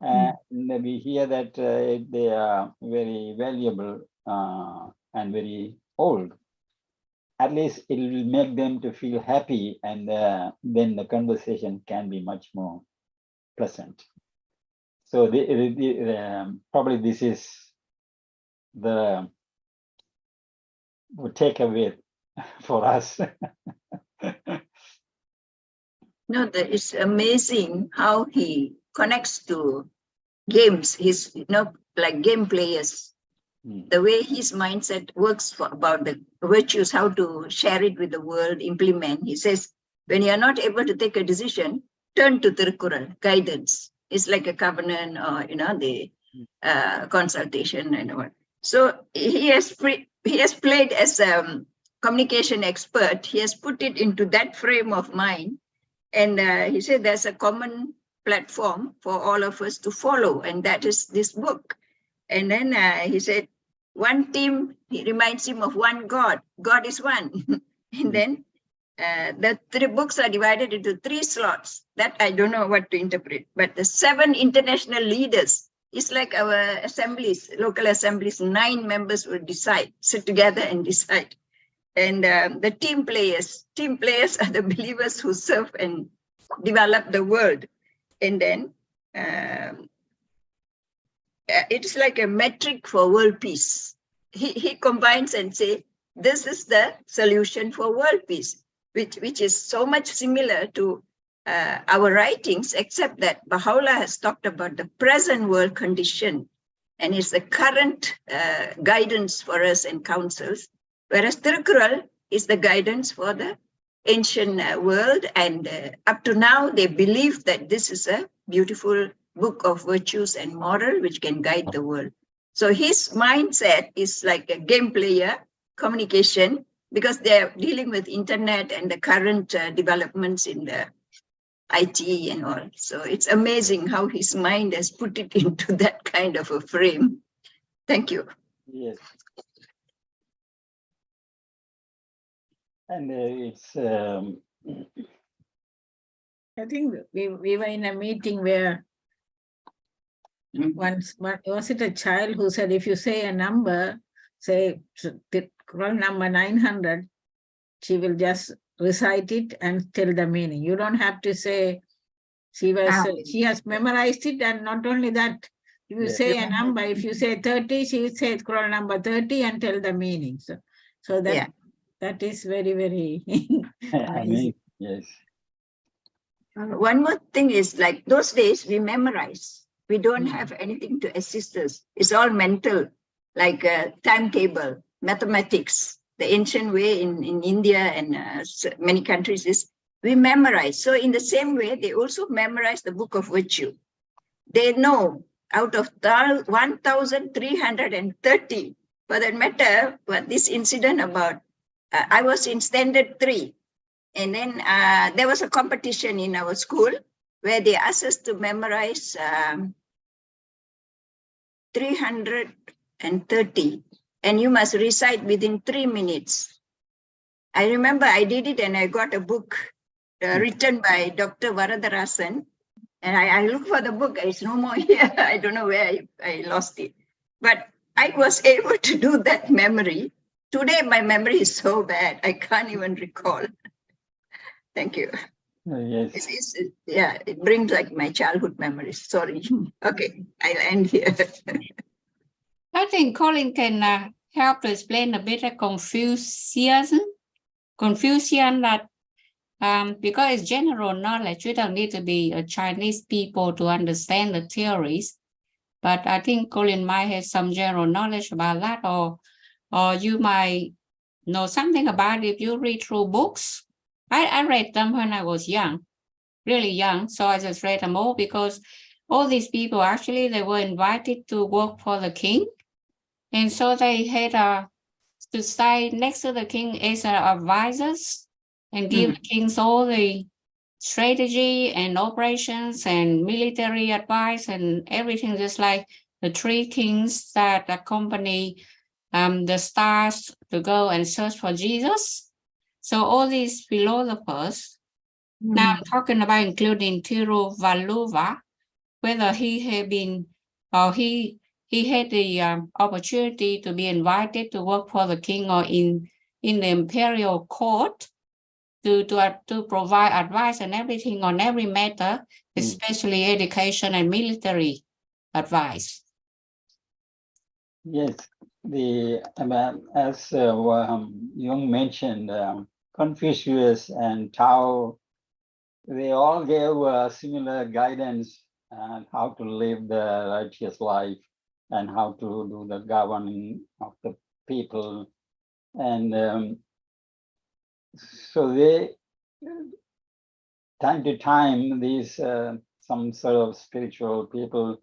and we hear that they are very valuable and very old. At least it will make them to feel happy, and then the conversation can be much more pleasant. So probably this is the takeaway for us. no, it's amazing how he connects to games. He's like game players. The way his mindset works about the virtues, how to share it with the world, implement. He says, when you're not able to take a decision, turn to Tirukkural, guidance. It's like a covenant, or the consultation and all. So he has played as a communication expert. He has put it into that frame of mind, and he said there's a common platform for all of us to follow, and that is this book. And then he said, one team, he reminds him of one God. God is one. And then the 3 books are divided into 3 slots. That I don't know what to interpret. But the 7 international leaders, it's like our assemblies, local assemblies, 9 members will sit together and decide. And the team players are the believers who serve and develop the world. And then it's like a metric for world peace. He combines and say, this is the solution for world peace, which is so much similar to our writings, except that Baha'u'llah has talked about the present world condition, and it's the current guidance for us and counsels, whereas Tirukkural is the guidance for the ancient world, and up to now they believe that this is a beautiful book of virtues and moral which can guide the world. So his mindset is like a game player communication, because they're dealing with internet and the current developments in the IT and all. So it's amazing how his mind has put it into that kind of a frame. Thank you. Yes. And it's I think we were in a meeting where once, was it a child who said, if you say a number, say Quran number 900, she will just recite it and tell the meaning. You don't have to say, she has memorized it, and not only that, if you say a number, if you say 30, she will say Quran number 30 and tell the meaning. So that that is very, very easy. Yes. One more thing is, like those days we memorize. We don't have anything to assist us. It's all mental, like a timetable, mathematics. The ancient way in India and many countries is we memorize. So in the same way, they also memorize the book of virtue. They know out of 1,330, for that matter, what this incident about, I was in standard 3. And then there was a competition in our school where they asked us to memorize 330, and you must recite within 3 minutes. I remember I did it, and I got a book written by Dr. Varadarasan. And I look for the book. It's no more here. I don't know where I lost it. But I was able to do that memory. Today, my memory is so bad, I can't even recall. Thank you. Yes. It brings like my childhood memories. Sorry. Okay, I'll end here. I think Colin can help to explain a bit of confusion that because it's general knowledge, we don't need to be a Chinese people to understand the theories. But I think Colin might have some general knowledge about that, or you might know something about it if you read through books. I read them when I was young, really young. So I just read them all because all these people, actually, they were invited to work for the king. And so they had to stay next to the king as advisors and give the kings all the strategy and operations and military advice and everything, just like the 3 kings that accompany the stars to go and search for Jesus. So all these philosophers, now I'm talking about including Tiruvalluvar, whether he had been, or he had the opportunity to be invited to work for the king or in the imperial court to provide advice and everything on every matter, especially education and military advice. Yes, as Jung mentioned, Confucius and Tao, they all gave similar guidance on how to live the righteous life and how to do the governing of the people. And so they, time to time, these some sort of spiritual people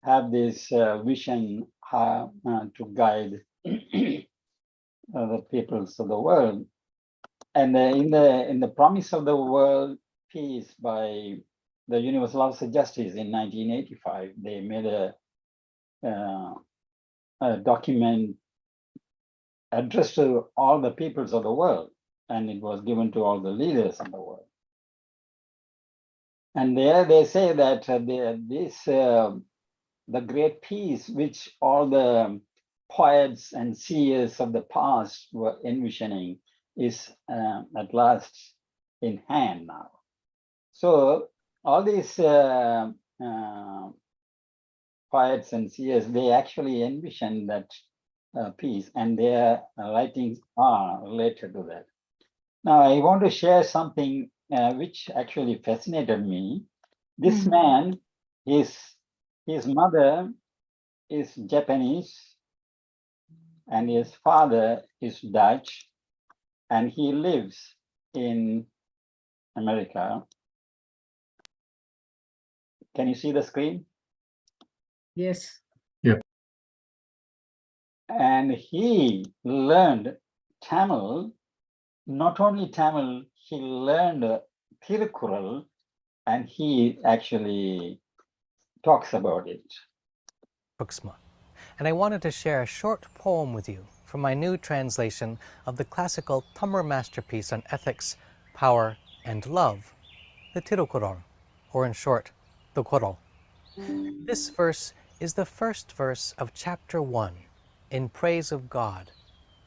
have this vision to guide the peoples of the world. And in the Promise of the World Peace by the Universal Laws of Justice in 1985, they made a document addressed to all the peoples of the world, and it was given to all the leaders of the world. And there they say that the great peace which all the poets and seers of the past were envisioning is at last in hand now. So all these poets and seers, they actually envision that peace, and their writings are related to that. Now I want to share something which actually fascinated me. This man, his mother is Japanese and his father is Dutch, and he lives in America. Can you see the screen? Yes. Yep. And he learned Tamil, not only Tamil, he learned Tirukkural, and he actually talks about it. Buxma, and I wanted to share a short poem with you from my new translation of the classical Tamil masterpiece on ethics, power, and love, the Tirukkural, or in short, the Kural. This verse is the first verse of chapter 1 in praise of God,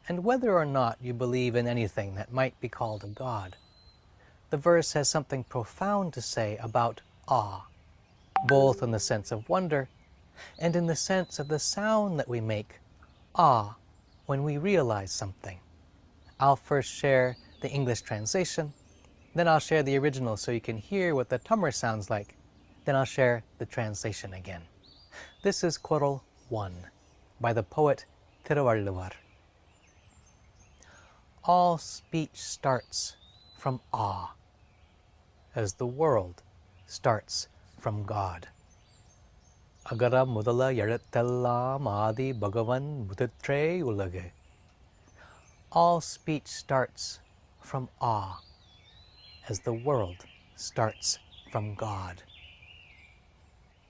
and whether or not you believe in anything that might be called a God, the verse has something profound to say about awe, both in the sense of wonder and in the sense of the sound that we make, ah, when we realize something. I'll first share the English translation, then I'll share the original so you can hear what the Tamar sounds like, then I'll share the translation again. This is Choral 1 by the poet Thiruvalluvar. All speech starts from awe, as the world starts from God. Agara mudala yarattellam adi bhagavan mutatre ulage. All speech starts from awe, as the world starts from God.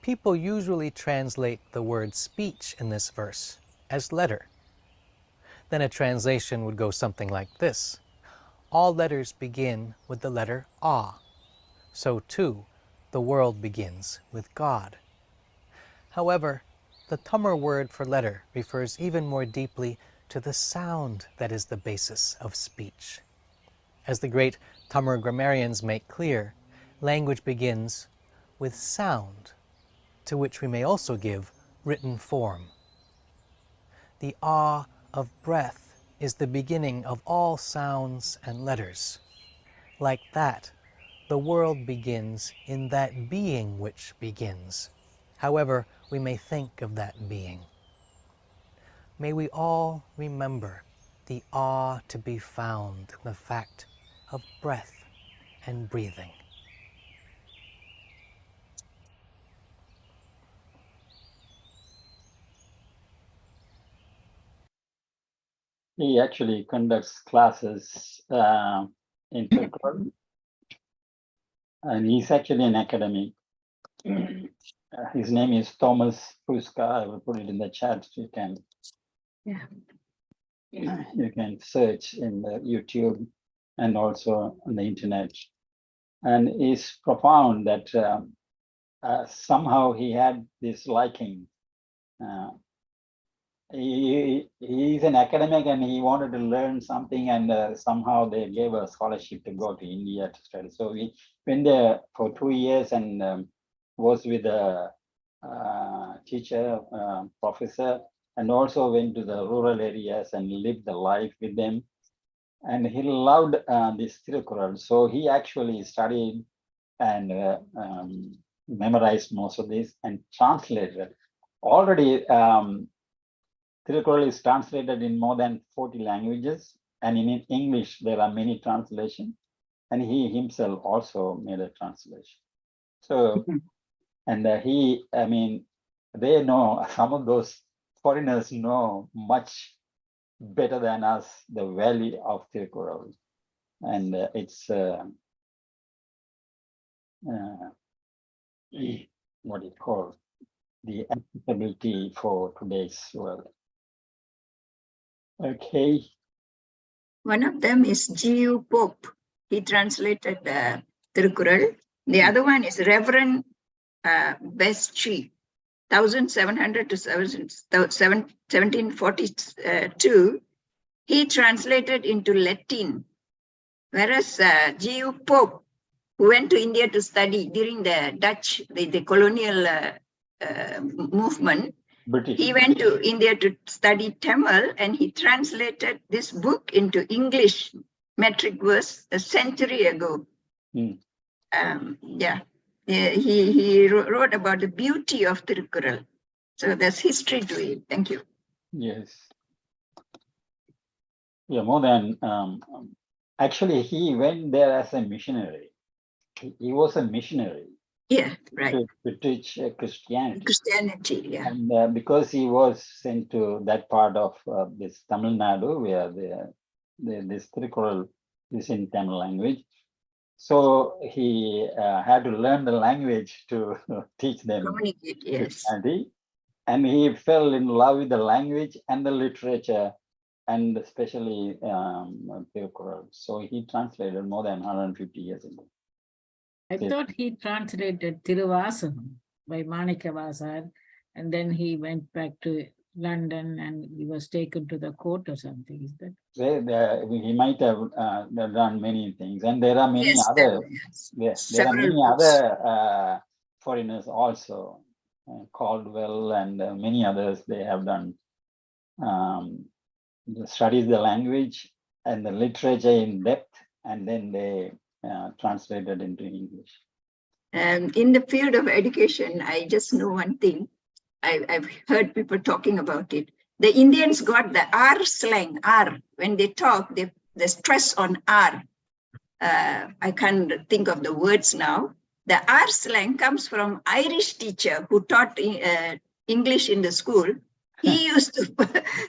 People usually translate the word speech in this verse as letter. Then a translation would go something like this: all letters begin with the letter A. So too, the world begins with God. However, the Tamar word for letter refers even more deeply to the sound that is the basis of speech. As the great Tamar grammarians make clear, language begins with sound, to which we may also give written form. The awe of breath is the beginning of all sounds and letters. Like that, the world begins in that being which begins, however we may think of that being. May we all remember the awe to be found in the fact of breath and breathing. He actually conducts classes in Turkey, and he's actually an academic. His name is Thomas Puska. I will put it in the chat so you can search in the YouTube and also on the internet. And it's profound that somehow he had this liking. He's an academic and he wanted to learn something, and somehow they gave a scholarship to go to India to study. So we went there for 2 years and was with a teacher, professor, and also went to the rural areas and lived the life with them. And he loved this Tirukkural. So he actually studied and memorized most of this and translated. Already, Tirukkural is translated in more than 40 languages, and in English there are many translations, and he himself also made a translation. So, and they know, some of those foreigners know much better than us the value of Tirukkural, and it's what do you call the applicability for today's world. Okay. One of them is G.U. Pope. He translated Tirukkural. The other one is Reverend Beschi, 1700 to 1742. He translated into Latin, whereas G.U. Pope, who went to India to study during the Dutch, the colonial movement, British. He went to India to study Tamil, and he translated this book into English metric verse a century ago. He wrote about the beauty of Tirukkural. So there's history to it. Thank you. Yes. Yeah, more than actually, he went there as a missionary. He was a missionary. Yeah, right. To teach Christianity. Christianity, yeah. And because he was sent to that part of this Tamil Nadu, where this Tirukkural is in Tamil language. So he had to learn the language to teach them communicate, yes. Christianity. And he fell in love with the language and the literature, and especially Tirukkural. So he translated more than 150 years ago. I thought he translated Thiruvasanam. by Manika Vasad, and then he went back to London and he was taken to the court or something. Is that? He might have done many things, and there are many Yes, other. There are several many books. other foreigners also, Caldwell and many others. They have done studies the language and the literature in depth, and then they translated into English. In the field of education, I just know one thing. I've heard people talking about it. The Indians got the R slang, R. When they talk, they stress on R. I can't think of the words now. The R slang comes from Irish teacher who taught English in the school. He used to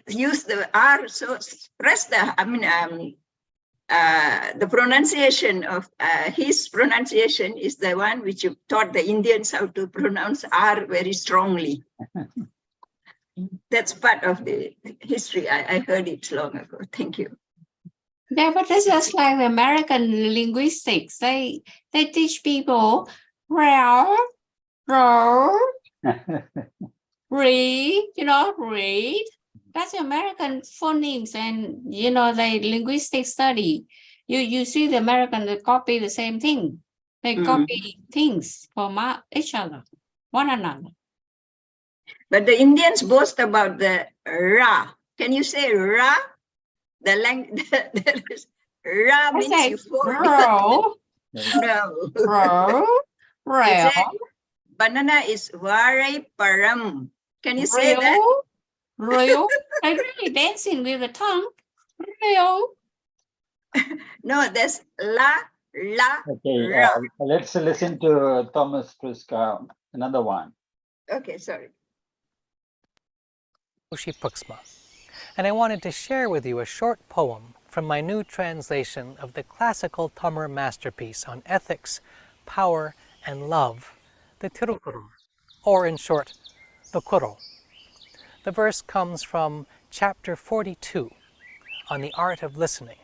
use the R, so stress the pronunciation of his pronunciation is the one which taught the Indians how to pronounce R very strongly. That's part of the history. I heard it long ago. Thank you. Yeah, but it's just like the American linguistics. They teach people read, read. That's the American phonemes and the linguistic study. You see the American, they copy the same thing. They copy things from each other, one another. But the Indians boast about the Ra. Can you say Ra? The language Ra means say you fold. row. Row. Banana is Varai Param. Can you say that? Real. I really dancing with the tongue. Real. No, there's La. Okay, Ra. let's listen to Thomas Pruska, another one. Okay, sorry. Puksma, and I wanted to share with you a short poem from my new translation of the classical Tamil masterpiece on ethics, power, and love, the Tirukkural, or in short, the Kural. The verse comes from chapter 42 on the art of listening,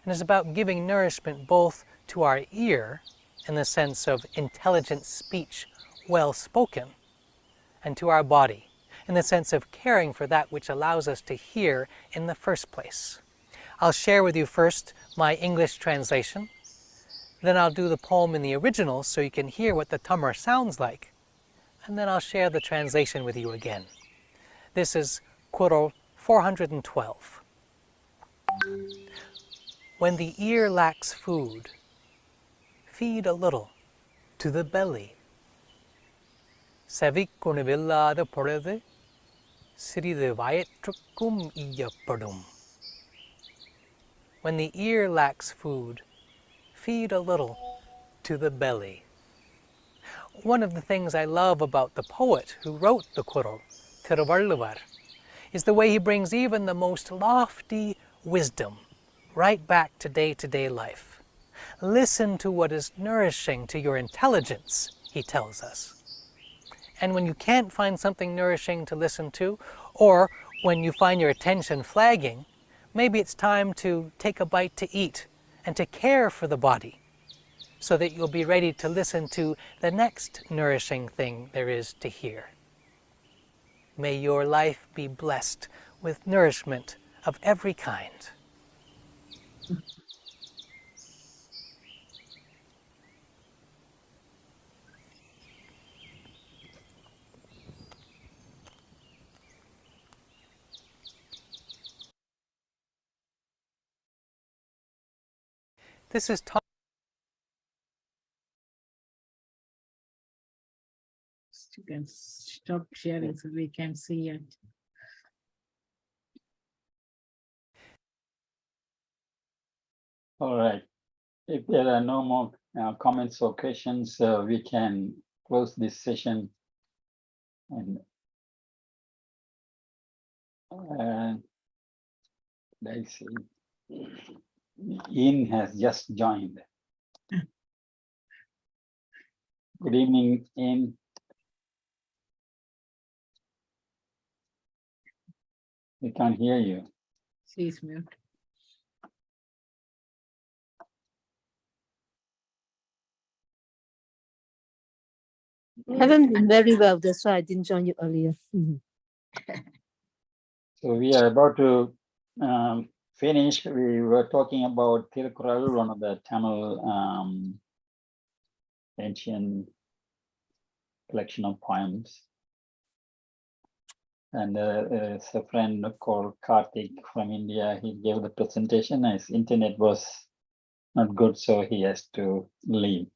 and is about giving nourishment both to our ear, in the sense of intelligent speech, well spoken, and to our body, in the sense of caring for that which allows us to hear in the first place. I'll share with you first my English translation, then I'll do the poem in the original so you can hear what the Tamar sounds like, and then I'll share the translation with you again. This is Kural 412. When the ear lacks food, feed a little to the belly. செவிக்குணவில்லாத பொழுது சிறிது வயிற்றுக்கும் ஈயப்படும். When the ear lacks food, feed a little to the belly. One of the things I love about the poet who wrote the Kural, Thiruvalluvar, is the way he brings even the most lofty wisdom right back to day-to-day life. Listen to what is nourishing to your intelligence, he tells us. And when you can't find something nourishing to listen to, or when you find your attention flagging, maybe it's time to take a bite to eat and to care for the body, so that you'll be ready to listen to the next nourishing thing there is to hear. May your life be blessed with nourishment of every kind. This is You can stop sharing so we can see it. All right. If there are no more comments or questions, we can close this session. And I see Ian has just joined. Good evening, Ian. We can't hear you. She's mute. Haven't been very well. That's why I didn't join you earlier. So we are about to finish. We were talking about Tirukkural, one of the Tamil ancient collection of poems. And it's a friend called Karthik from India. He gave the presentation. His internet was not good, so he has to leave.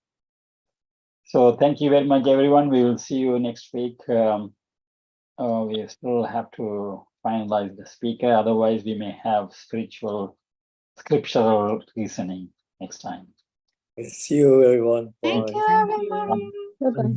So thank you very much, everyone. We will see you next week. We still have to finalize the speaker. Otherwise, we may have scriptural reasoning next time. See you, everyone. Thank Bye. you, everybody. Bye-bye.